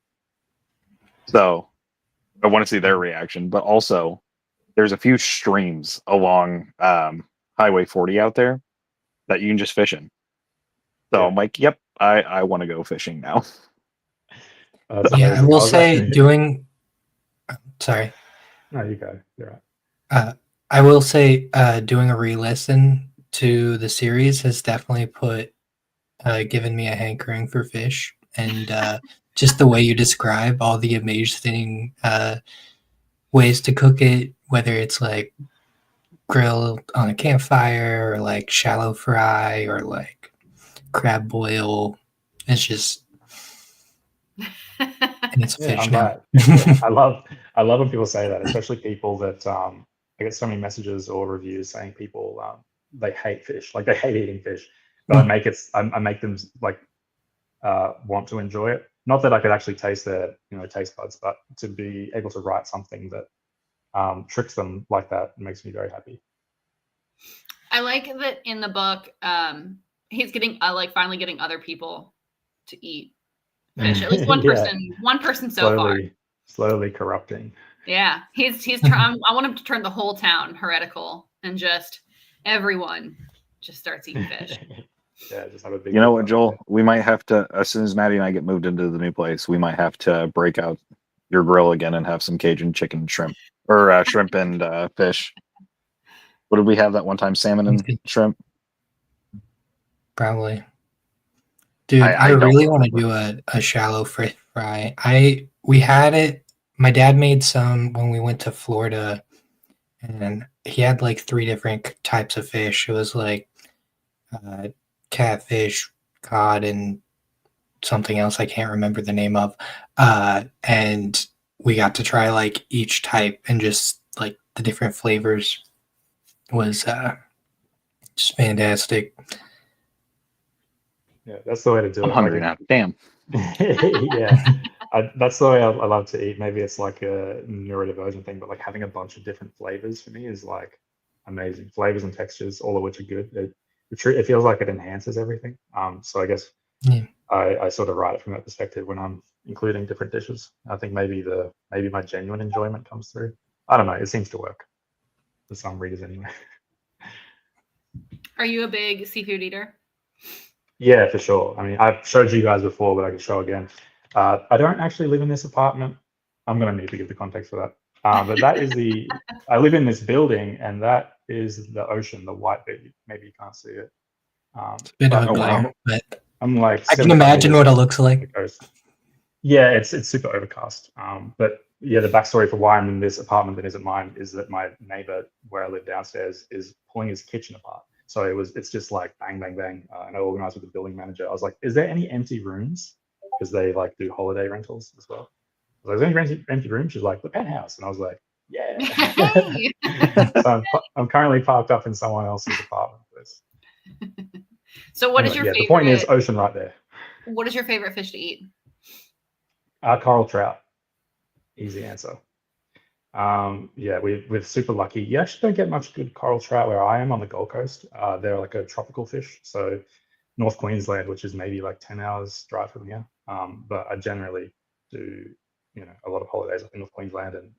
So I want to see their reaction. But also, there's a few streams along Highway 40 out there that you can just fish in. So I'm like, yep, I want to go fishing now.
Yeah, I will say sorry.
No, you go. You're
right. I will say doing a re-listen to the series has definitely given me a hankering for fish, and just the way you describe all the amazing ways to cook it, whether it's like grill on a campfire or like shallow fry or like crab boil. It's just and it's fish now.
I love when people say that, especially people that I get so many messages or reviews saying people they hate fish, like they hate eating fish, but I make them like want to enjoy it. Not that I could actually taste their taste buds, but to be able to write something that tricks them like that makes me very happy.
I like that in the book, he's getting finally getting other people to eat fish. At least one person so far.
Slowly corrupting.
Yeah, he's trying. I want him to turn the whole town heretical and just everyone just starts eating fish.
Yeah, just have a big.
You know what, Joel? We might have to, as soon as Maddie and I get moved into the new place, we might have to break out your grill again and have some Cajun chicken, shrimp, or shrimp and fish. What did we have that one time? Salmon and shrimp?
Probably. Dude, I really want to do a shallow fish fry. We had it. My dad made some when we went to Florida, and he had like 3 different types of fish. It was like catfish, cod, and something else I can't remember the name of. And we got to try like each type and just like the different flavors was just fantastic.
Yeah, that's the way to do it.
I'm hungry now. Damn.
Yeah, that's the way I love to eat. Maybe it's like a neurodivergent thing, but like having a bunch of different flavors for me is like amazing. Flavors and textures, all of which are good. It feels like it enhances everything. So I guess I sort of write it from that perspective when I'm including different dishes. I think maybe my genuine enjoyment comes through. I don't know. It seems to work. for some readers anyway.
Are you a big seafood eater?
Yeah, for sure. I mean, I've showed you guys before, but I can show again. I don't actually live in this apartment. I'm going to need to give the context for that. But that is I live in this building, and that is the ocean, the white bit. Maybe you can't see it.
It's a bit of a
but
glare, but
I'm like
I can
75
imagine
meters
what it
off
looks
the
like.
coast. Yeah, it's super overcast. But yeah, the backstory for why I'm in this apartment that isn't mine is that my neighbor, where I live downstairs, is pulling his kitchen apart. So it's just like bang, bang, bang. And I organized with the building manager. I was like, is there any empty rooms? Because they like do holiday rentals as well. I was like, is there any empty rooms? She's like, the penthouse. And I was like, yeah.
Hey!
So I'm currently parked up in someone else's apartment.
So what is your favorite?
The point is ocean right there.
What is your favorite fish to eat?
Coral trout. Easy answer. Yeah, we're super lucky. You actually don't get much good coral trout where I am on the Gold Coast. They're like a tropical fish. So North Queensland, which is maybe like 10 hours drive from here. But I generally do, a lot of holidays up in North Queensland, and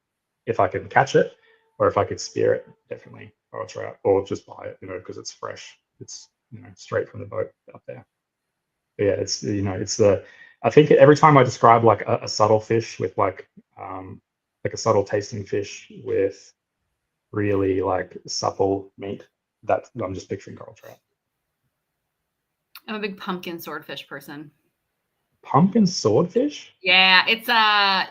if I can catch it or if I could spear it, definitely coral trout, or just buy it, because it's fresh. It's straight from the boat up there. But yeah, it's I think every time I describe like a subtle fish with like a subtle tasting fish with really like supple meat, that I'm just picturing coral trout.
I'm a big pumpkin swordfish person.
Pumpkin swordfish?
Yeah, it's a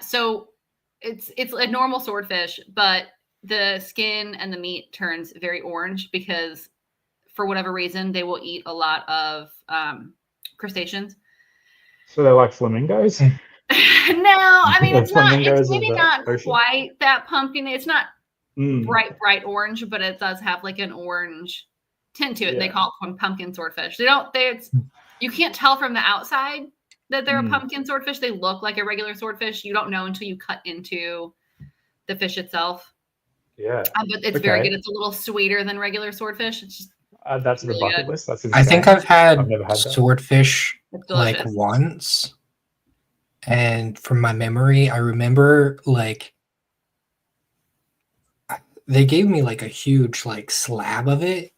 normal swordfish, but the skin and the meat turns very orange because for whatever reason they will eat a lot of crustaceans.
So they're like flamingos?
No, I mean it's maybe not
ocean?
quite that pumpkin. It's not bright orange, but it does have like an orange tint to it. Yeah. They call it pumpkin swordfish. You can't tell from the outside that they're a pumpkin swordfish. They look like a regular swordfish. You don't know until you cut into the fish itself.
Yeah,
but it's very good. It's a little sweeter than regular swordfish. It's just
that's really the bucket list. That's
I think I've never had swordfish like once, and from my memory, I remember like they gave me like a huge like slab of it,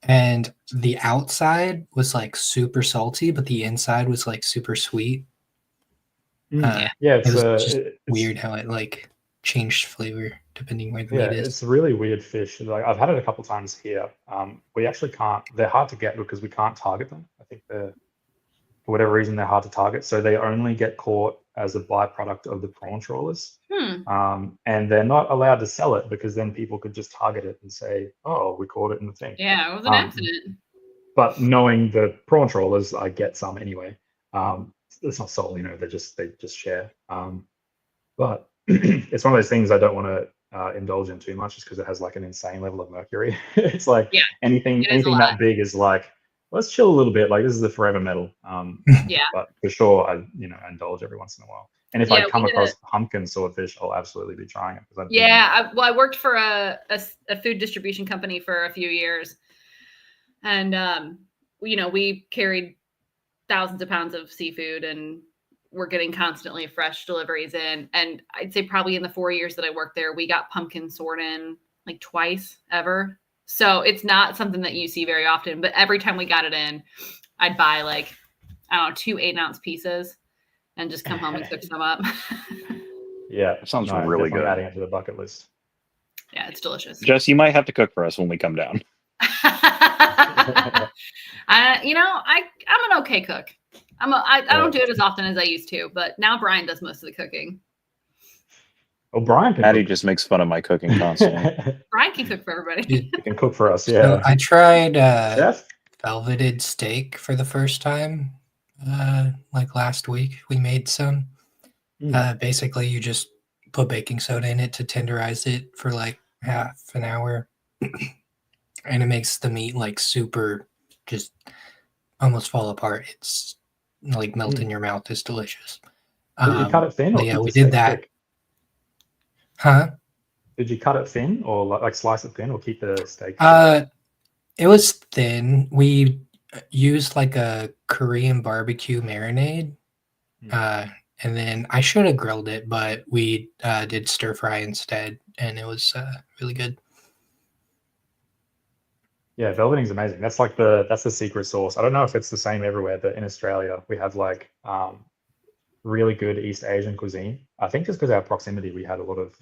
and the outside was like super salty, but the inside was like super sweet.
Yeah,
it was just weird how it like changed flavor depending where the meat is.
It's a really weird fish. Like I've had it a couple times here. We actually can't. They're hard to get because we can't target them. I think for whatever reason they're hard to target. So they only get caught as a byproduct of the prawn trawlers. And they're not allowed to sell it because then people could just target it and say, "Oh, we caught it in the thing."
Yeah, it was an accident.
But knowing the prawn trawlers, I get some anyway. It's not sold, they just share. But it's one of those things I don't want to indulge in too much, just because it has like an insane level of mercury. It's like anything that big is like, let's chill a little bit. Like this is the forever metal. But for sure, I indulge every once in a while. And if I come across pumpkin swordfish, I'll absolutely be trying it.
I worked for a food distribution company for a few years, and we carried thousands of pounds of seafood, and we're getting constantly fresh deliveries in. And I'd say probably in the 4 years that I worked there, we got pumpkin sword in like twice ever. So it's not something that you see very often, but every time we got it in, I'd buy like, I don't know, 2 8-ounce pieces and just come home and cook some up.
Yeah.
It sounds really good.
Adding it to the bucket list.
Yeah, it's delicious.
Jess, you might have to cook for us when we come down.
I'm an okay cook. I don't do it as often as I used to, but now Brian does most of the cooking.
Oh, Brian can
Maddie just makes fun of my cooking constantly.
Brian can cook for everybody.
He can cook for us, yeah.
So I tried
Chef?
velveted steak for the first time, like last week. We made some. Basically, you just put baking soda in it to tenderize it for like half an hour. And it makes the meat like super, just almost fall apart. It's like melt in your mouth. It's delicious.
Did you cut it thin? Or
yeah, we did that.
Thick?
Huh?
Did you cut it thin or like slice it thin or keep the steak?
It was thin. We used like a Korean barbecue marinade. And then I should have grilled it, but we did stir fry instead, and it was really good.
Yeah, velveting's amazing. That's like that's the secret sauce. I don't know if it's the same everywhere, but in Australia we have like really good East Asian cuisine. I think just because our proximity, we had a lot of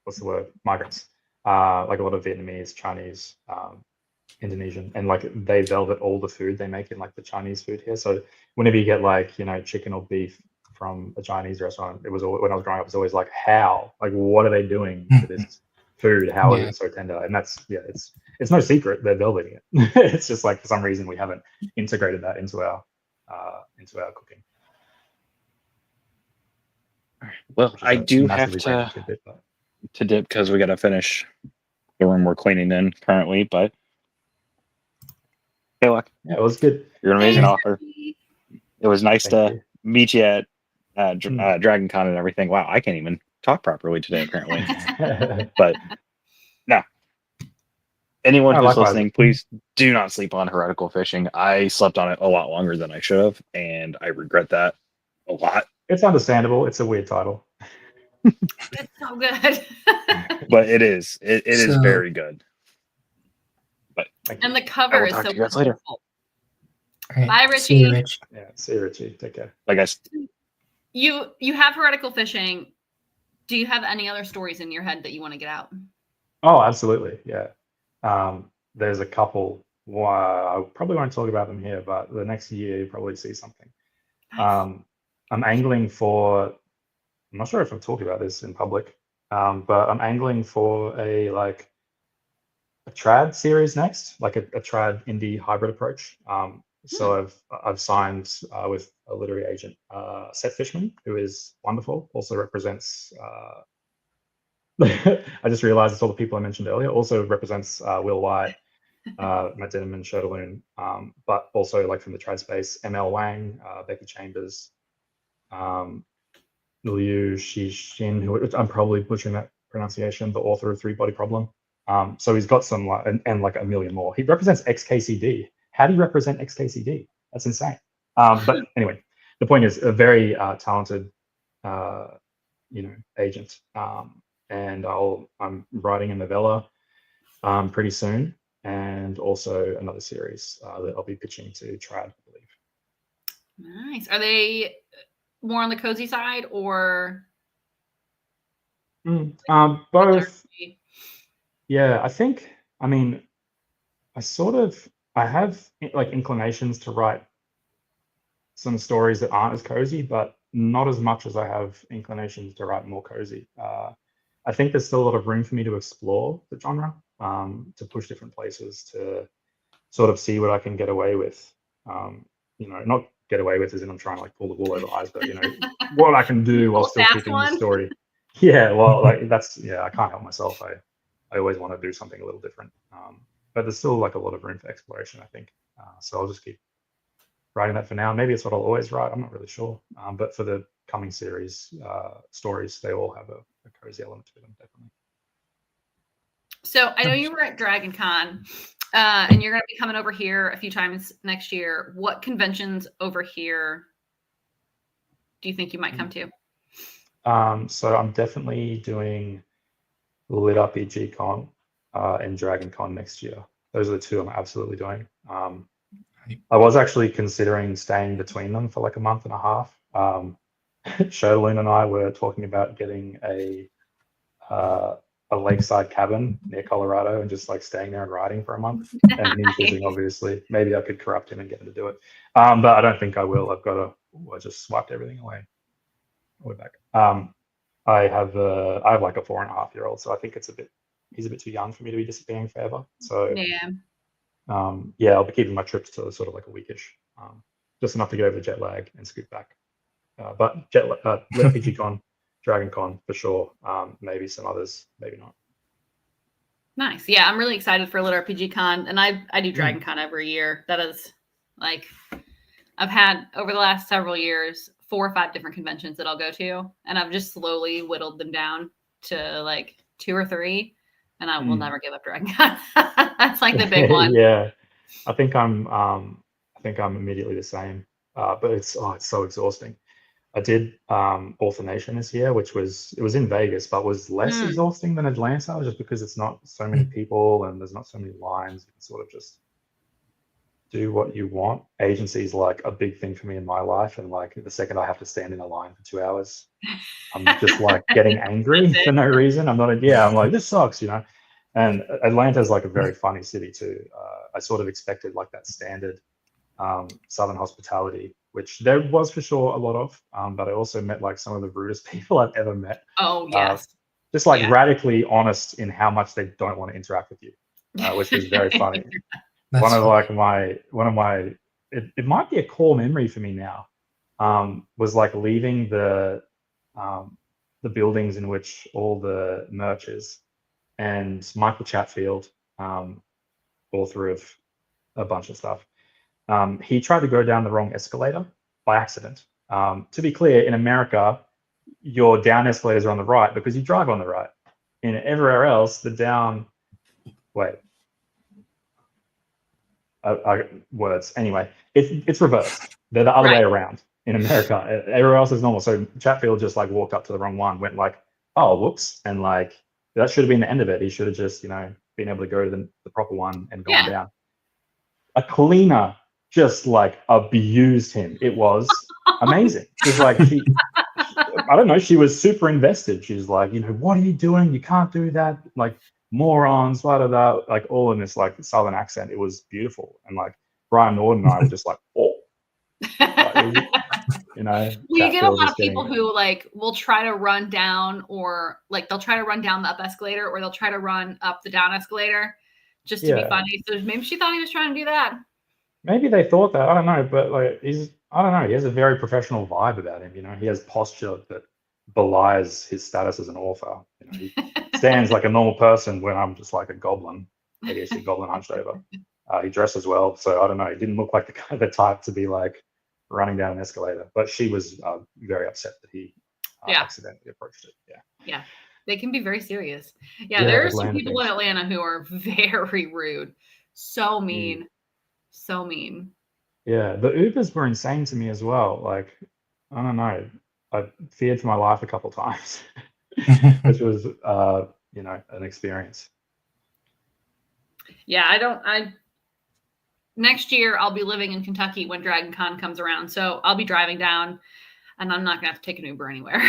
what's the word? Migrants, like a lot of Vietnamese, Chinese, Indonesian, and like they velvet all the food they make in like the Chinese food here. So whenever you get like, you know, chicken or beef from a Chinese restaurant, it was always, when I was growing up, it was always like, how? Like, what are they doing to this food? How is it so tender? And that's, yeah, it's no secret they're velveting it. It's just like for some reason we haven't integrated that into our cooking.
Well, I do have
to
dip because we got to finish the room we're cleaning in currently. But Haylock,
yeah, it was good.
You're an amazing author. It was nice to meet you at Dragon Con and everything. Wow, I can't even talk properly today apparently. But no, anyone who's listening, please do not sleep on heretical fishing. I slept on it a lot longer than I should have, and I regret that a lot.
It's understandable. It's a weird title.
It's so good.
But it is. It is very good. But
and the cover is so
later.
Right.
Bye, Richie.
See you, Rich.
Yeah, see you, Richie. Take care.
Bye, guys.
You have heretical fishing. Do you have any other stories in your head that you want to get out?
Oh, absolutely. Yeah. There's a couple. I probably won't talk about them here, but the next year you'll probably see something. Nice. I'm angling for, I'm not sure if I've talked about this in public, but I'm angling for a trad series next, like a trad indie hybrid approach. So I've signed with a literary agent, Seth Fishman, who is wonderful, also represents, I just realized it's all the people I mentioned earlier, also represents Will White, Matt Denman, Shodaloon, but also like from the trad space, ML Wang, Becky Chambers, Liu Shixin, who I'm probably butchering that pronunciation, the author of Three Body Problem. So he's got some and like a million more. He represents XKCD. How do you represent XKCD? That's insane. But anyway, the point is a very talented, agent. And I'm writing a novella pretty soon, and also another series that I'll be pitching to Trad, I believe.
Nice. Are they more on the cozy side or?
Both. Yeah, I mean, I have like inclinations to write some stories that aren't as cozy, but not as much as I have inclinations to write more cozy. I think there's still a lot of room for me to explore the genre, to push different places, to sort of see what I can get away with. Not get away with as in I'm trying to like pull the wool over eyes, but what I can do while still keeping the story. Yeah, well, like I can't help myself. I always want to do something a little different. But there's still like a lot of room for exploration, I think. So I'll just keep writing that for now. Maybe it's what I'll always write. I'm not really sure. But for the coming series stories, they all have a cozy element to them, definitely.
So I know you were at Dragon Con, and you're going to be coming over here a few times next year. What conventions over here do you think you might come to?
So I'm definitely doing Lit RPG Con and Dragon Con next year. Those are the two I'm absolutely doing. I was actually considering staying between them for like a month and a half. Shodaloon and I were talking about getting a lakeside cabin near Colorado and just like staying there and riding for a month. And him fishing, obviously. Maybe I could corrupt him and get him to do it. But I don't think I will. I just swiped everything away. Way back. I have like a 4.5-year-old, so I think he's a bit too young for me to be disappearing forever. So
yeah,
I'll be keeping my trips to sort of like a weekish, just enough to get over the jet lag and scoot back. But Lit RPG Con, Dragon Con for sure. Maybe some others, maybe not.
Nice. Yeah, I'm really excited for Lit RPG Con, and I do Dragon Con every year. That is like I've had over the last several years 4 or 5 different conventions that I'll go to, and I've just slowly whittled them down to like 2 or 3, and I will never give up Dragon Con. That's like the big one.
Yeah, I think I'm immediately the same, but it's so exhausting. I did Author Nation this year, which was in Vegas, but was less exhausting than Atlanta, just because it's not so many people and there's not so many lines. You can sort of just do what you want. Agency is like a big thing for me in my life, and like the second I have to stand in a line for 2 hours, I'm just like getting angry for no reason. I'm like, this sucks, you know. And Atlanta is like a very funny city too. I sort of expected like that standard Southern hospitality, which there was for sure a lot of, but I also met like some of the rudest people I've ever met.
Oh yes.
Just like radically honest in how much they don't want to interact with you, which was very funny. One of my it might be a core memory for me now, was like leaving the buildings in which all the merch is, and Michael Chatfield, author of a bunch of stuff, he tried to go down the wrong escalator by accident. To be clear, in America, your down escalators are on the right because you drive on the right. In everywhere else, the down, words. Anyway, it's reversed. They're the other way around in America. Everywhere else is normal. So Chatfield just like walked up to the wrong one, went like, oh, whoops. And like, that should have been the end of it. He should have just, been able to go to the proper one and gone down. A cleaner just like abused him. It was amazing. It's like I don't know, she was super invested. She's like, what are you doing? You can't do that. Like, morons, blah, blah, blah, like all in this like Southern accent. It was beautiful. And like Brian Nord and I were just like, oh. Like,
you get a lot of people who like will try to run down, or like they'll try to run down the up escalator, or they'll try to run up the down escalator just to be funny. So maybe she thought he was trying to do that. Maybe
they thought that. I don't know, but like I don't know. He has a very professional vibe about him. He has posture that belies his status as an author. He stands like a normal person when I'm just like a goblin, ADHD goblin hunched over. He dresses well, so I don't know. He didn't look like the type to be like running down an escalator. But she was very upset that he accidentally approached it.
Yeah, they can be very serious. There are some people in Atlanta who are very rude, so mean, so mean.
Yeah, the Ubers were insane to me as well. Like, I don't know, I feared for my life a couple times, which was an experience.
Yeah, next year I'll be living in Kentucky when Dragon Con comes around. So I'll be driving down, and I'm not gonna have to take an Uber anywhere.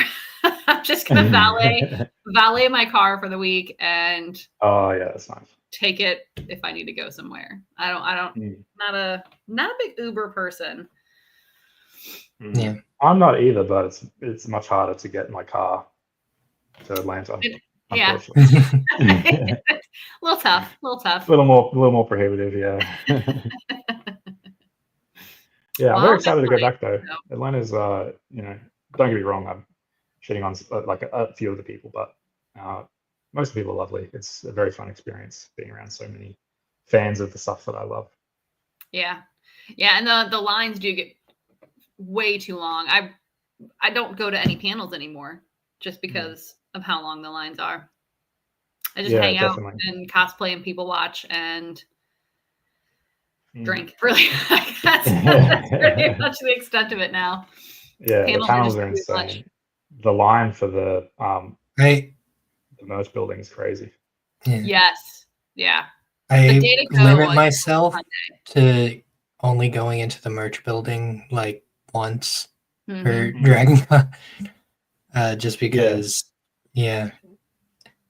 I'm just gonna valet my car for the week and
that's nice.
Take it if I need to go somewhere. Not a big Uber person.
Yeah.
I'm not either, but it's much harder to get my car to Atlanta.
Yeah. A little tough.
A little more prohibitive, yeah. Yeah, I'm very excited to go back though. Atlanta's, don't get me wrong, I'm shitting on like a few of the people, but most people are lovely. It's a very fun experience being around so many fans of the stuff that I love.
Yeah, and the lines do get way too long. I don't go to any panels anymore just because of how long the lines are. I just hang out and cosplay and people watch and drink. Really, that's pretty much the extent of it now.
Yeah, the panels are insane. The line for the merch building is crazy.
Yeah.
Yes. Yeah.
I limit myself to only going into the merch building like once for Dragon Con. Just because,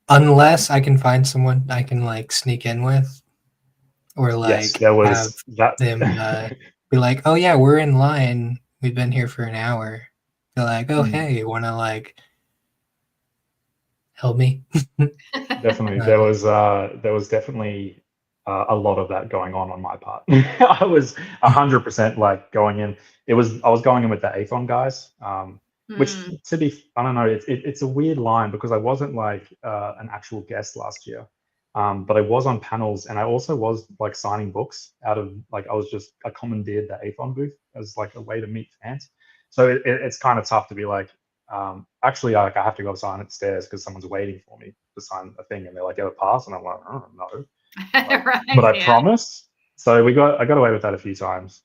unless I can find someone I can like sneak in with, or like have them be like, oh yeah, we're in line. We've been here for an hour. They're like, oh hey, you want to like help me?
Definitely. There was definitely a lot of that going on my part. I was 100% like going in. I was going in with the Athon guys, which I don't know. It's a weird line because I wasn't like an actual guest last year, but I was on panels, and I also was like signing books out of like I commandeered the Athon booth as like a way to meet fans. So it's kind of tough to be like, actually, I have to go sign at the stairs because someone's waiting for me to sign a thing, and they're like, "You have a pass?" And I'm like, "Oh no," like, but I promise. So I got away with that a few times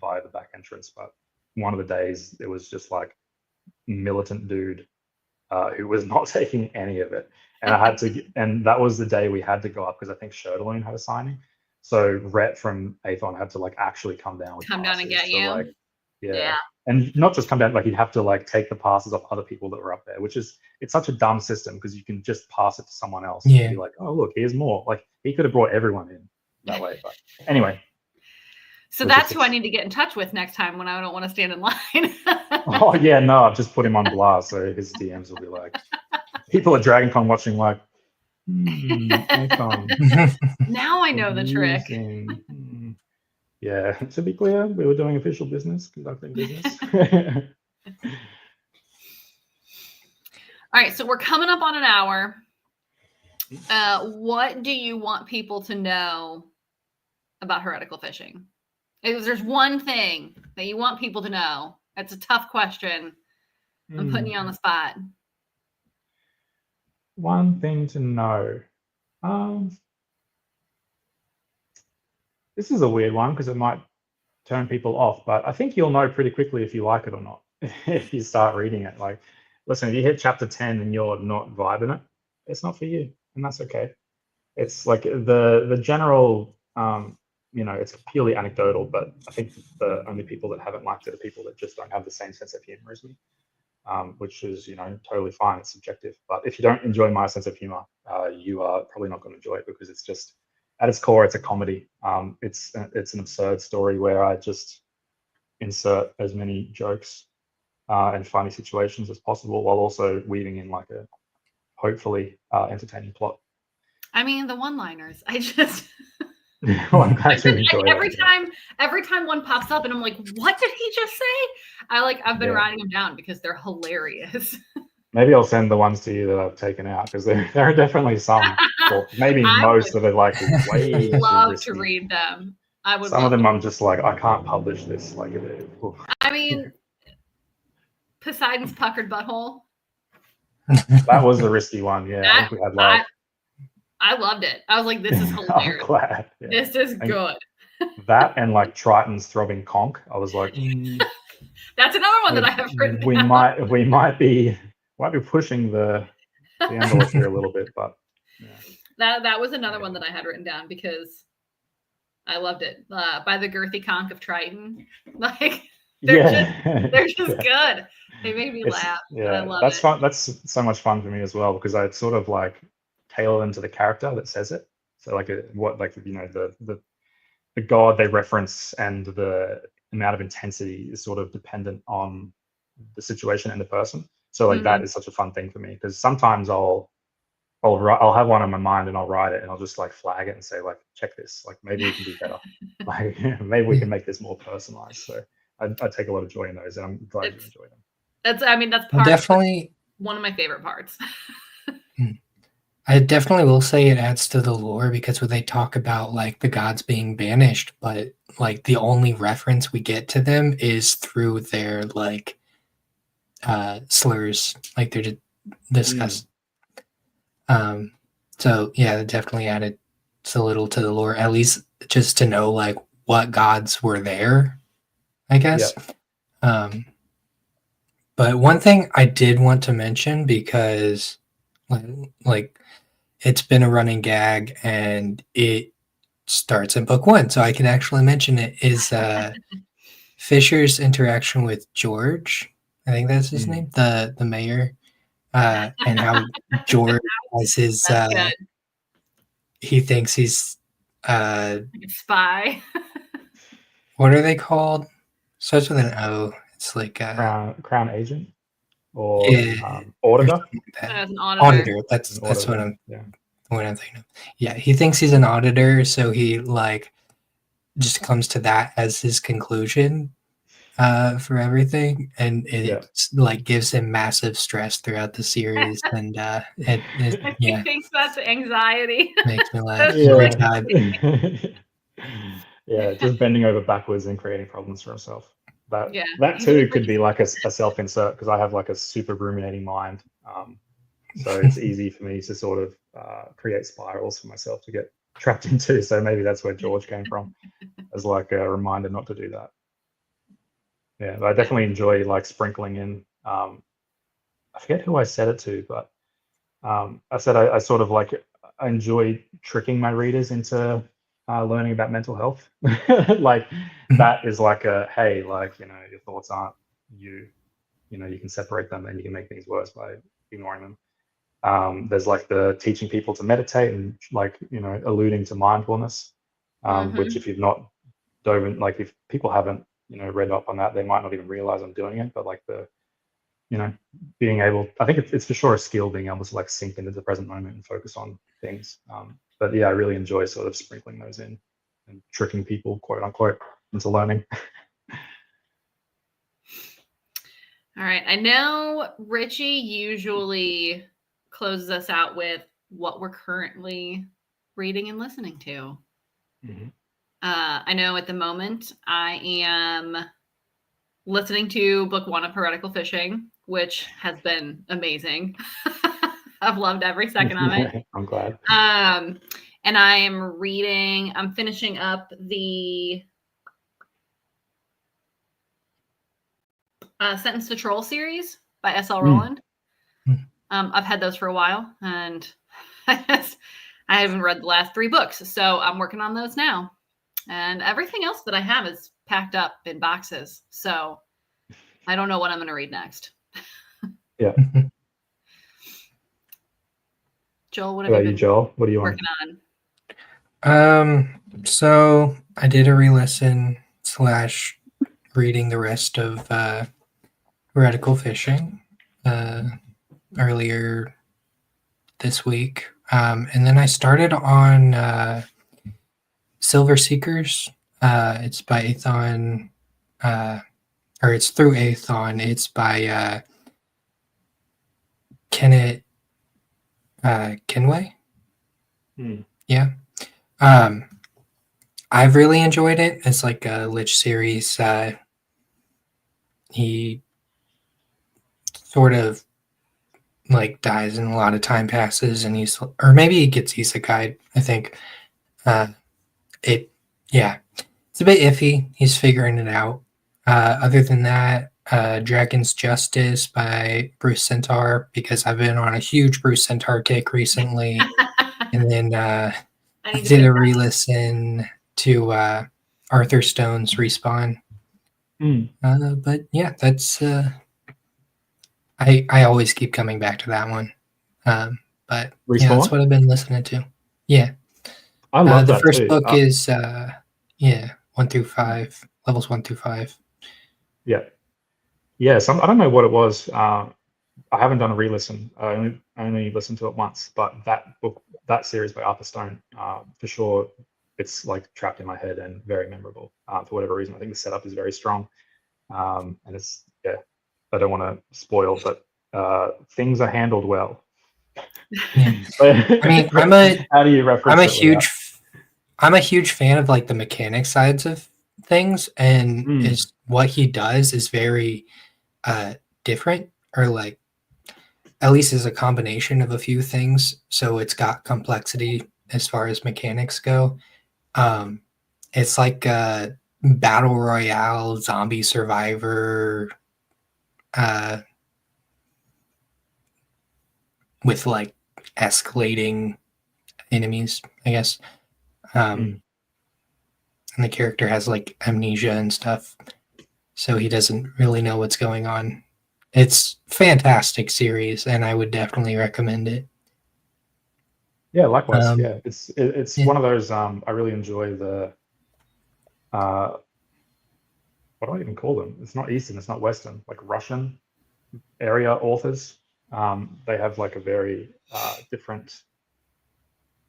via the back entrance. But one of the days it was just like militant dude who was not taking any of it. And I had to, and that was the day we had to go up because I think Shirley had a signing. So Rhett from Athon had to like actually come down with
Come down and get
passes. So
you.
like,
Yeah.
and not just come down, like he'd have to like take the passes off other people that were up there, which is, it's such a dumb system because you can just pass it to someone else and be like, oh look, here's more. Like he could have brought everyone in that way. But anyway.
So that's who I need to get in touch with next time when I don't want to stand in line.
Oh yeah, no, I've just put him on blast, so his DMs will be like, people at Dragon Con watching like, Athon.
Now I know the trick.
Yeah, to be clear, we were doing official business, conducting business.
All right, so we're coming up on an hour. What do you want people to know about heretical fishing? If there's one thing that you want people to know, it's a tough question. I'm putting you on the spot.
One thing to know. This is a weird one because it might turn people off, but I think you'll know pretty quickly if you like it or not if you start reading it. Like, listen, if you hit chapter 10 and you're not vibing it, it's not for you, and that's okay. It's like the general, it's purely anecdotal, but I think the only people that haven't liked it are people that just don't have the same sense of humor as me, which is, totally fine. It's subjective. But if you don't enjoy my sense of humor, you are probably not going to enjoy it because it's just, at its core, it's a comedy. It's an absurd story where I just insert as many jokes and funny situations as possible while also weaving in like a hopefully entertaining plot.
I mean, the one-liners. I just
well, I'm glad you enjoy
every time one pops up and I'm like, what did he just say? I've been writing them down because they're hilarious.
Maybe I'll send the ones to you that I've taken out because there are definitely some, or maybe most that are like way too risky.
To read them. I would.
Some of them I'm just like, I can't publish this. Like,
I mean, Poseidon's puckered butthole.
That was a risky one. Yeah, I think we had like.
I loved it. I was like, this is hilarious.
I'm glad. Yeah.
This is good.
That and like Triton's throbbing conch. I was like,
that's another one that I have written
we
down.
might be pushing the envelope here a little bit, but yeah.
That was another one that I had written down because I loved it. By the girthy conch of Triton. Like they're just good. They made me laugh.
Yeah, that's fun. That's so much fun for me as well because I sort of like tailor them to the character that says it. So like the god they reference and the amount of intensity is sort of dependent on the situation and the person. So like that is such a fun thing for me because sometimes I'll have one in my mind and I'll write it and I'll just like flag it and say like, check this, like maybe we can do better. Like maybe we can make this more personalized. So I take a lot of joy in those and I'm glad you enjoy them.
That's
definitely
one of my favorite parts.
I definitely will say it adds to the lore because when they talk about like the gods being banished, but like the only reference we get to them is through their like slurs, like they're discussed. So yeah, it definitely added so little to the lore, at least just to know like what gods were there, I guess. Yep. But one thing I did want to mention because like it's been a running gag and it starts in book 1, so I can actually mention it, is Fisher's interaction with George. I think that's his name, the mayor, and how George has his he thinks he's
like a spy.
What are they called? Starts with an O. It's like
crown agent or auditor.
As an auditor.
That's what I'm thinking of. Yeah, he thinks he's an auditor, so he like just comes to that as his conclusion for everything, and it like gives him massive stress throughout the series. And
he thinks that's anxiety.
Makes me laugh every time.
Yeah, just bending over backwards and creating problems for himself. That too could be like a self-insert because I have like a super ruminating mind. So it's easy for me to sort of create spirals for myself to get trapped into. So maybe that's where George came from as like a reminder not to do that. Yeah, but I definitely enjoy like sprinkling in I forget who I said it to, but I said I sort of like I enjoy tricking my readers into learning about mental health. Like that is like a hey, like your thoughts aren't you. You can separate them and you can make things worse by ignoring them. There's like the teaching people to meditate and like alluding to mindfulness, which if you've not dove in, like if people haven't read up on that, they might not even realize I'm doing it. But like the being able, I think it's for sure a skill, being able to like sink into the present moment and focus on things. But yeah, I really enjoy sort of sprinkling those in and tricking people, quote unquote, into learning.
All right. I know Richie usually closes us out with what we're currently reading and listening to.
Mm-hmm.
I know at the moment I am listening to book 1 of Heretical Fishing, which has been amazing. I've loved every second of it.
I'm glad.
And I'm finishing up the Sentence to Troll series by S.L. Rowland. I've had those for a while, and I haven't read the last 3 books, so I'm working on those now. And everything else that I have is packed up in boxes, so I don't know what I'm going to read next.
Yeah.
Joel, what have you been
Joel? What are you
working
on? So I did a re-listen / reading the rest of Heretical Fishing earlier this week. And then I started on Silver Seekers. It's by Athon, or it's through Athon. It's by Kenneth Kenway. Yeah. I've really enjoyed it. It's like a Lich series. He sort of like dies and a lot of time passes, and or maybe he gets isekai'd, I think. It's a bit iffy. He's figuring it out. Other than that, Dragon's Justice by Bruce Centaur, because I've been on a huge Bruce Centaur kick recently. And then I did a re-listen to Arthur Stone's Respawn. But yeah, that's I always keep coming back to that one. But
Respawn?
Yeah, that's what I've been listening to. Yeah.
I love
the
that
first
too.
book is 1 through 5, levels 1 through 5.
Yeah. I don't know what it was. I haven't done a re-listen. I only listened to it once, but that series by Arthur Stone, for sure, it's like trapped in my head and very memorable. For whatever reason, I think the setup is very strong, and it's I don't want to spoil, but things are handled well.
Yeah. I mean,
how do you reference?
I'm a huge fan of like the mechanic sides of things, and is what he does is very different, or like at least is a combination of a few things. So it's got complexity as far as mechanics go. It's like a battle royale, zombie survivor, with like escalating enemies, I guess. And the character has like amnesia and stuff, so he doesn't really know what's going on. It's fantastic series, and I would definitely recommend it.
Yeah, likewise. It's one of those. I really enjoy the. What do I even call them? It's not Eastern, it's not Western, like Russian area authors. They have like a very different,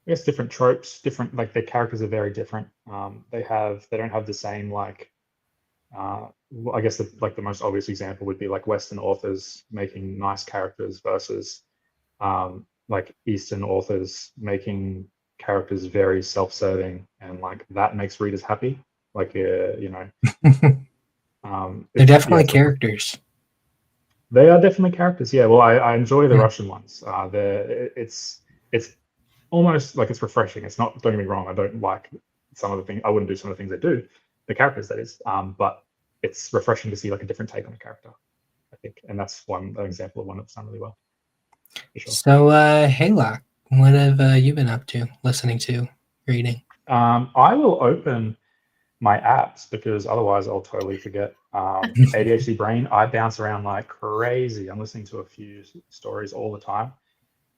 I guess, different tropes, different, like their characters are very different. They don't have the same like, I guess the most obvious example would be like Western authors making nice characters versus like Eastern authors making characters very self-serving, and like that makes readers happy. Like they're
definitely characters.
They are definitely characters. Yeah. Well, I enjoy the Russian ones. It's almost like it's refreshing. It's not. Don't get me wrong. I don't like some of the things. I wouldn't do some of the things they do. The characters, that is. But it's refreshing to see like a different take on a character. pick, and that's an example of one that's done really well. For sure.
So, Haylock, what have you been up to, listening to, reading?
I will open my apps because otherwise I'll totally forget. ADHD brain, I bounce around like crazy. I'm listening to a few stories all the time.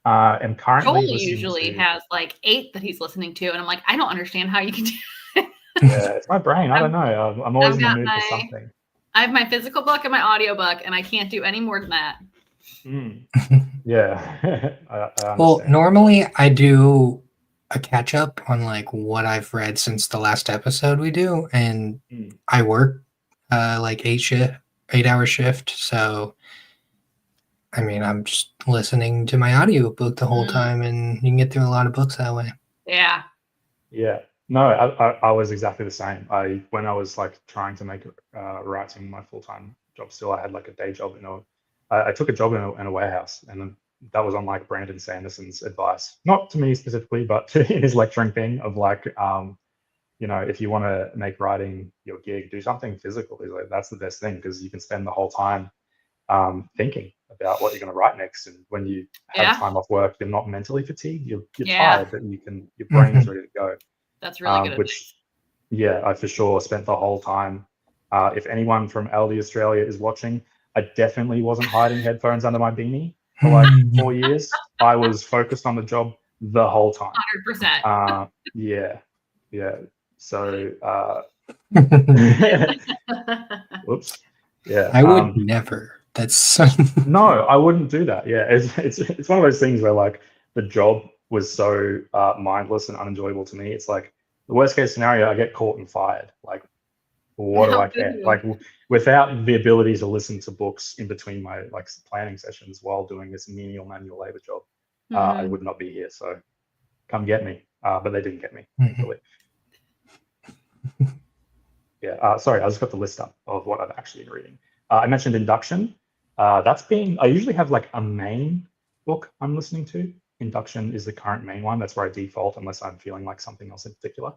And currently
Joel usually has like 8 that he's listening to, and I'm like, I don't understand how you can do it.
Yeah, it's my brain. I don't know. I'm always in the mood for something.
I have my physical book and my audio book, and I can't do any more than that.
Yeah. I
well, normally I do a catch up on like what I've read since the last episode we do, and I work like 8-hour shift, so I mean I'm just listening to my audiobook the whole time, and you can get through a lot of books that way.
Yeah.
No, I was exactly the same. When I was like trying to make writing my full-time job still, I had like a day job. I took a job in a warehouse, and then that was on like Brandon Sanderson's advice, not to me specifically, but to his lecturing thing of like, if you want to make writing your gig, do something physical. He's like, that's the best thing because you can spend the whole time thinking about what you're going to write next. And when you have time off work, you're not mentally fatigued. You're tired, but your brain is ready to go.
That's really good.
I for sure spent the whole time. If anyone from LD Australia is watching, I definitely wasn't hiding headphones under my beanie for like 4 years. I was focused on the job the whole time.
100%.
Yeah. So, whoops. Yeah.
I would never. That's
no, I wouldn't do that. Yeah, it's one of those things where like the job was so mindless and unenjoyable to me. It's like the worst case scenario, I get caught and fired. Like, what do I care? Like, without the ability to listen to books in between my like planning sessions while doing this menial manual labor job, I would not be here. So, come get me. But they didn't get me. Thankfully. Yeah. Sorry, I just got the list up of what I've actually been reading. I mentioned Induction. I usually have like a main book I'm listening to. Induction is the current main one. That's where I default unless I'm feeling like something else in particular.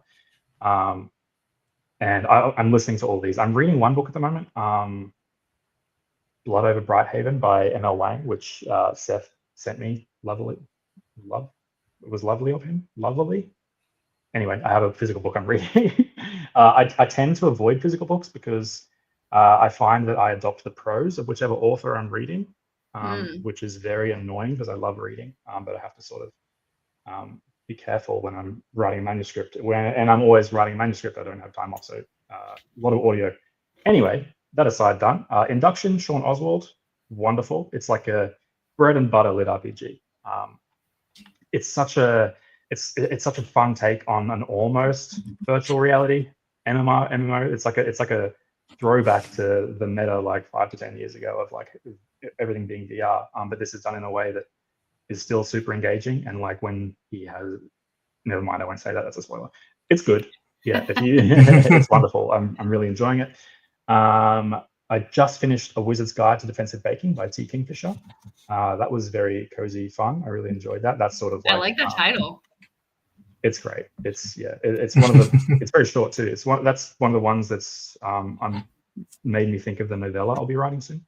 And I'm listening to all these. I'm reading one book at the moment, Blood Over Brighthaven by M.L. Wang, which Seth sent me. It was lovely of him. Lovely. Anyway, I have a physical book I'm reading. I tend to avoid physical books because I find that I adopt the prose of whichever author I'm reading, which is very annoying because I love reading, but I have to sort of be careful when I'm writing a manuscript. And I'm always writing a manuscript. I don't have time off, so a lot of audio. Anyway, that aside, done. Induction, Sean Oswald, wonderful. It's like a bread and butter lit RPG. It's such a fun take on an almost virtual reality MMO. It's like a throwback to the meta like 5 to 10 years ago of like everything being VR. But this is done in a way that is still super engaging. And like when he has, never mind, I won't say that. That's a spoiler. It's good. Yeah, it's wonderful. I'm really enjoying it. I just finished A Wizard's Guide to Defensive Baking by T. Kingfisher. That was very cozy fun. I really enjoyed that. That's sort of like,
I like that title.
It's great. It's one of the. It's very short too. That's one of the ones that's made me think of the novella I'll be writing soon.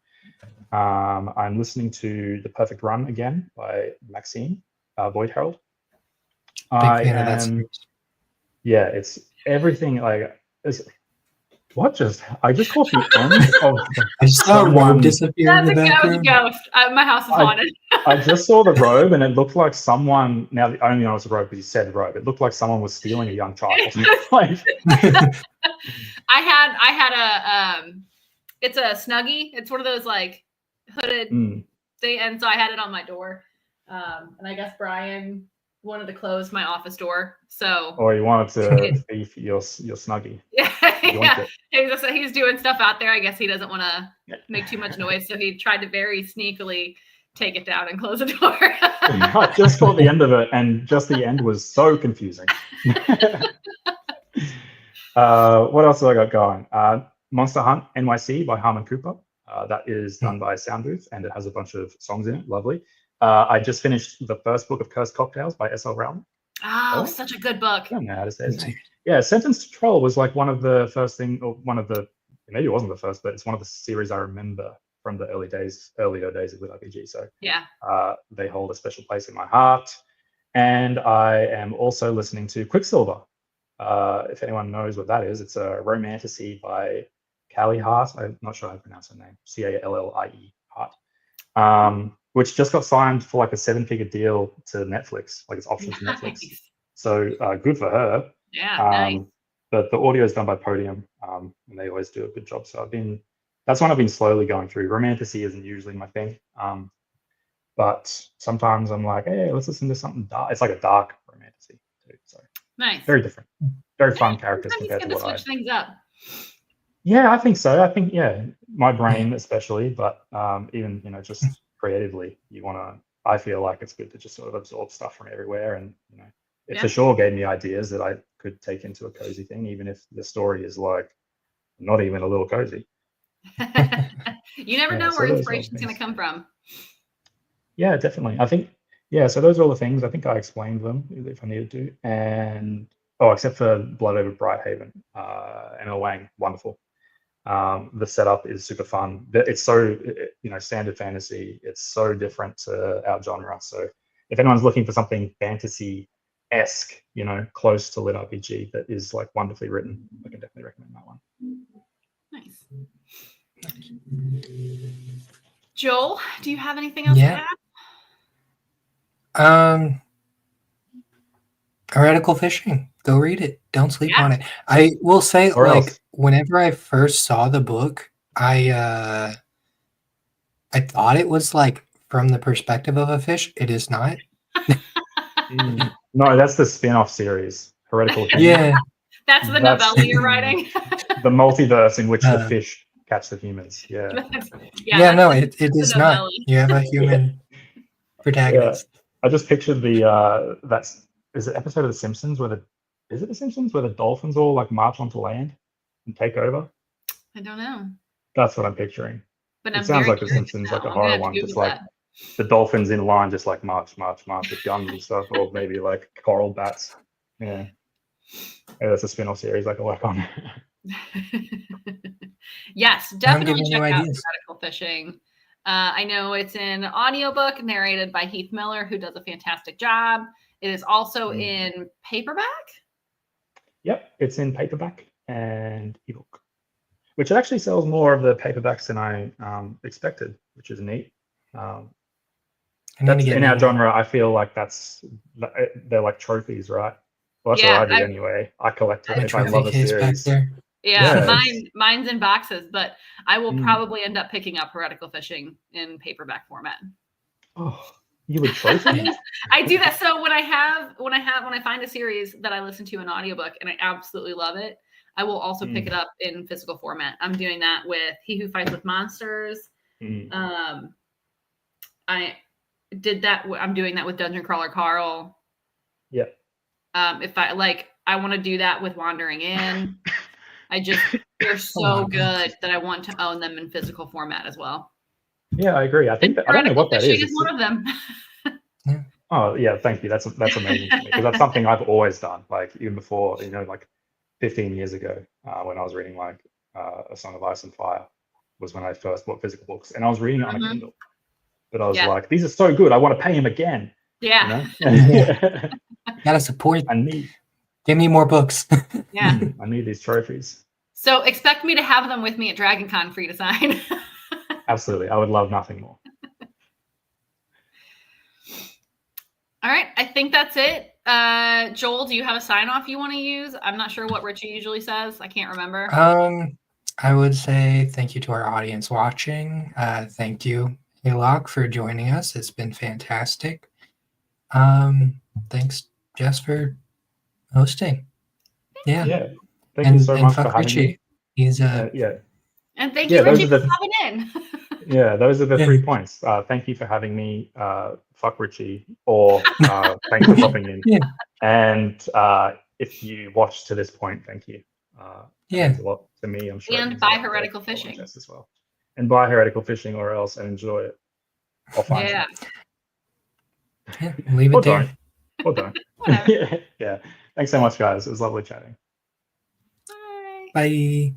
I'm listening to The Perfect Run again by Maxine Boyd Harold.
Big fan of that series.
Yeah, it's everything like. I just caught the end of.
I saw a robe disappear in the background.
That was a ghost. My house is haunted.
I just saw the robe, and it looked like someone. Now I only know it's a robe because you said robe. It looked like someone was stealing a young child. Like,
I had a it's a Snuggie. It's one of those like hooded thing, and so I had it on my door. And I guess Brian wanted to close my office door, so.
Or you wanted to thief your Snuggie.
Yeah. He's doing stuff out there. I guess he doesn't want to make too much noise, so he tried to very sneakily take it down and close the door.
I just caught the end of it, and just the end was so confusing. What else have I got going? Monster Hunt NYC by Harmon Cooper. That is done by Sound Booth, and it has a bunch of songs in it. Lovely. I just finished the first book of Cursed Cocktails by S.L. Rowland.
Oh, such a good book.
I don't know how to say his name. Yeah, Sentence to Troll was like one of the first thing, or maybe it wasn't the first, but it's one of the series I remember from the earlier days of Lit RPG. So
Yeah.
they hold a special place in my heart. And I am also listening to Quicksilver. If anyone knows what that is, it's a romantasy by Callie Hart. I'm not sure how to pronounce her name. Callie Hart. Which just got signed for like a 7-figure deal to Netflix. Like it's optioned to Netflix. So good for her.
Yeah, nice.
But the audio is done by Podium, and they always do a good job. So that's one I've been slowly going through. Romantasy isn't usually my thing, but sometimes I'm like, hey, let's listen to something dark. It's like a dark romantasy too. So
nice,
very different, very fun characters
compared to what switch things up.
Yeah, I think so. I think my brain especially, but even just creatively, I feel like it's good to just sort of absorb stuff from everywhere, and it for sure gave me ideas that I could take into a cozy thing, even if the story is like not even a little cozy.
You never know where inspiration's going to come from.
Yeah, definitely. I think, so those are all the things. I think I explained them if I needed to. And, except for Blood Over Brighthaven, Emma Wang, wonderful. The setup is super fun. It's so, standard fantasy. It's so different to our genre. So if anyone's looking for something fantasy-esque, close to Lit RPG that is like wonderfully written, I can definitely recommend that one.
Nice. Joel, do you have anything else to
add? Heretical Fishing. Go read it. Don't sleep on it. I will say, whenever I first saw the book, I thought it was like from the perspective of a fish. It is not.
No, that's the spin-off series, Heretical Fishing.
Yeah.
That's the novella you're writing.
The multiverse in which the fish catch the humans. Yeah.
No, it is not. You have a human protagonist.
Yeah. I just pictured is it episode of The Simpsons where the dolphins all like march onto land and take over?
I don't know.
That's what I'm picturing.
But
it sounds like The Simpsons, like a horror one, just like the dolphins in line, just like march with guns and stuff, or maybe like coral bats. Yeah. That's a spin-off series I can work on.
Yes, definitely check out Heretical Fishing. I know it's an audiobook narrated by Heath Miller, who does a fantastic job. It is also in paperback. Yep, it's in paperback and ebook, which actually sells more of the paperbacks than I expected, which is neat. That's in our genre. I feel like they're like trophies, right? Well, that's what I do anyway. I collect it if I love a series. Yeah, mine's in boxes, but I will probably end up picking up Heretical Fishing in paperback format. Oh, you would trophy? I do that. So when I find a series that I listen to an audiobook and I absolutely love it, I will also pick it up in physical format. I'm doing that with He Who Fights with Monsters. I did that. I'm doing that with Dungeon Crawler Carl. Yeah. If I want to do that with Wandering In. They're so good that I want to own them in physical format as well. Yeah, I agree. I think I don't know what that is. It's one of them. Yeah. Oh yeah, thank you. That's amazing to me, because that's something I've always done. Like even before, like 15 years ago, when I was reading like A Song of Ice and Fire, was when I first bought physical books, and I was reading it on a Kindle. But I was like, these are so good. I want to pay him again. Yeah. Gotta support. Give me more books. Yeah. I need these trophies. So expect me to have them with me at DragonCon for you to sign. Absolutely. I would love nothing more. All right. I think that's it. Joel, do you have a sign off you want to use? I'm not sure what Richie usually says. I can't remember. I would say thank you to our audience watching. Thank you, Haylock, for joining us. It's been fantastic. Thanks, Jess, for hosting. Yeah. Thank you so much for having me. He's and thank you, Richie, for coming in. Yeah, those are the 3 points. Thank you for having me. Fuck Richie, or thanks for popping in. Yeah. And if you watched to this point, thank you. It means a lot to me, I'm sure. And buy Heretical Fishing as well. And buy Heretical Fishing, or else, and enjoy it. I'll find it. Yeah, leave it there. Or don't. Yeah. Thanks so much, guys. It was lovely chatting. Bye. Bye.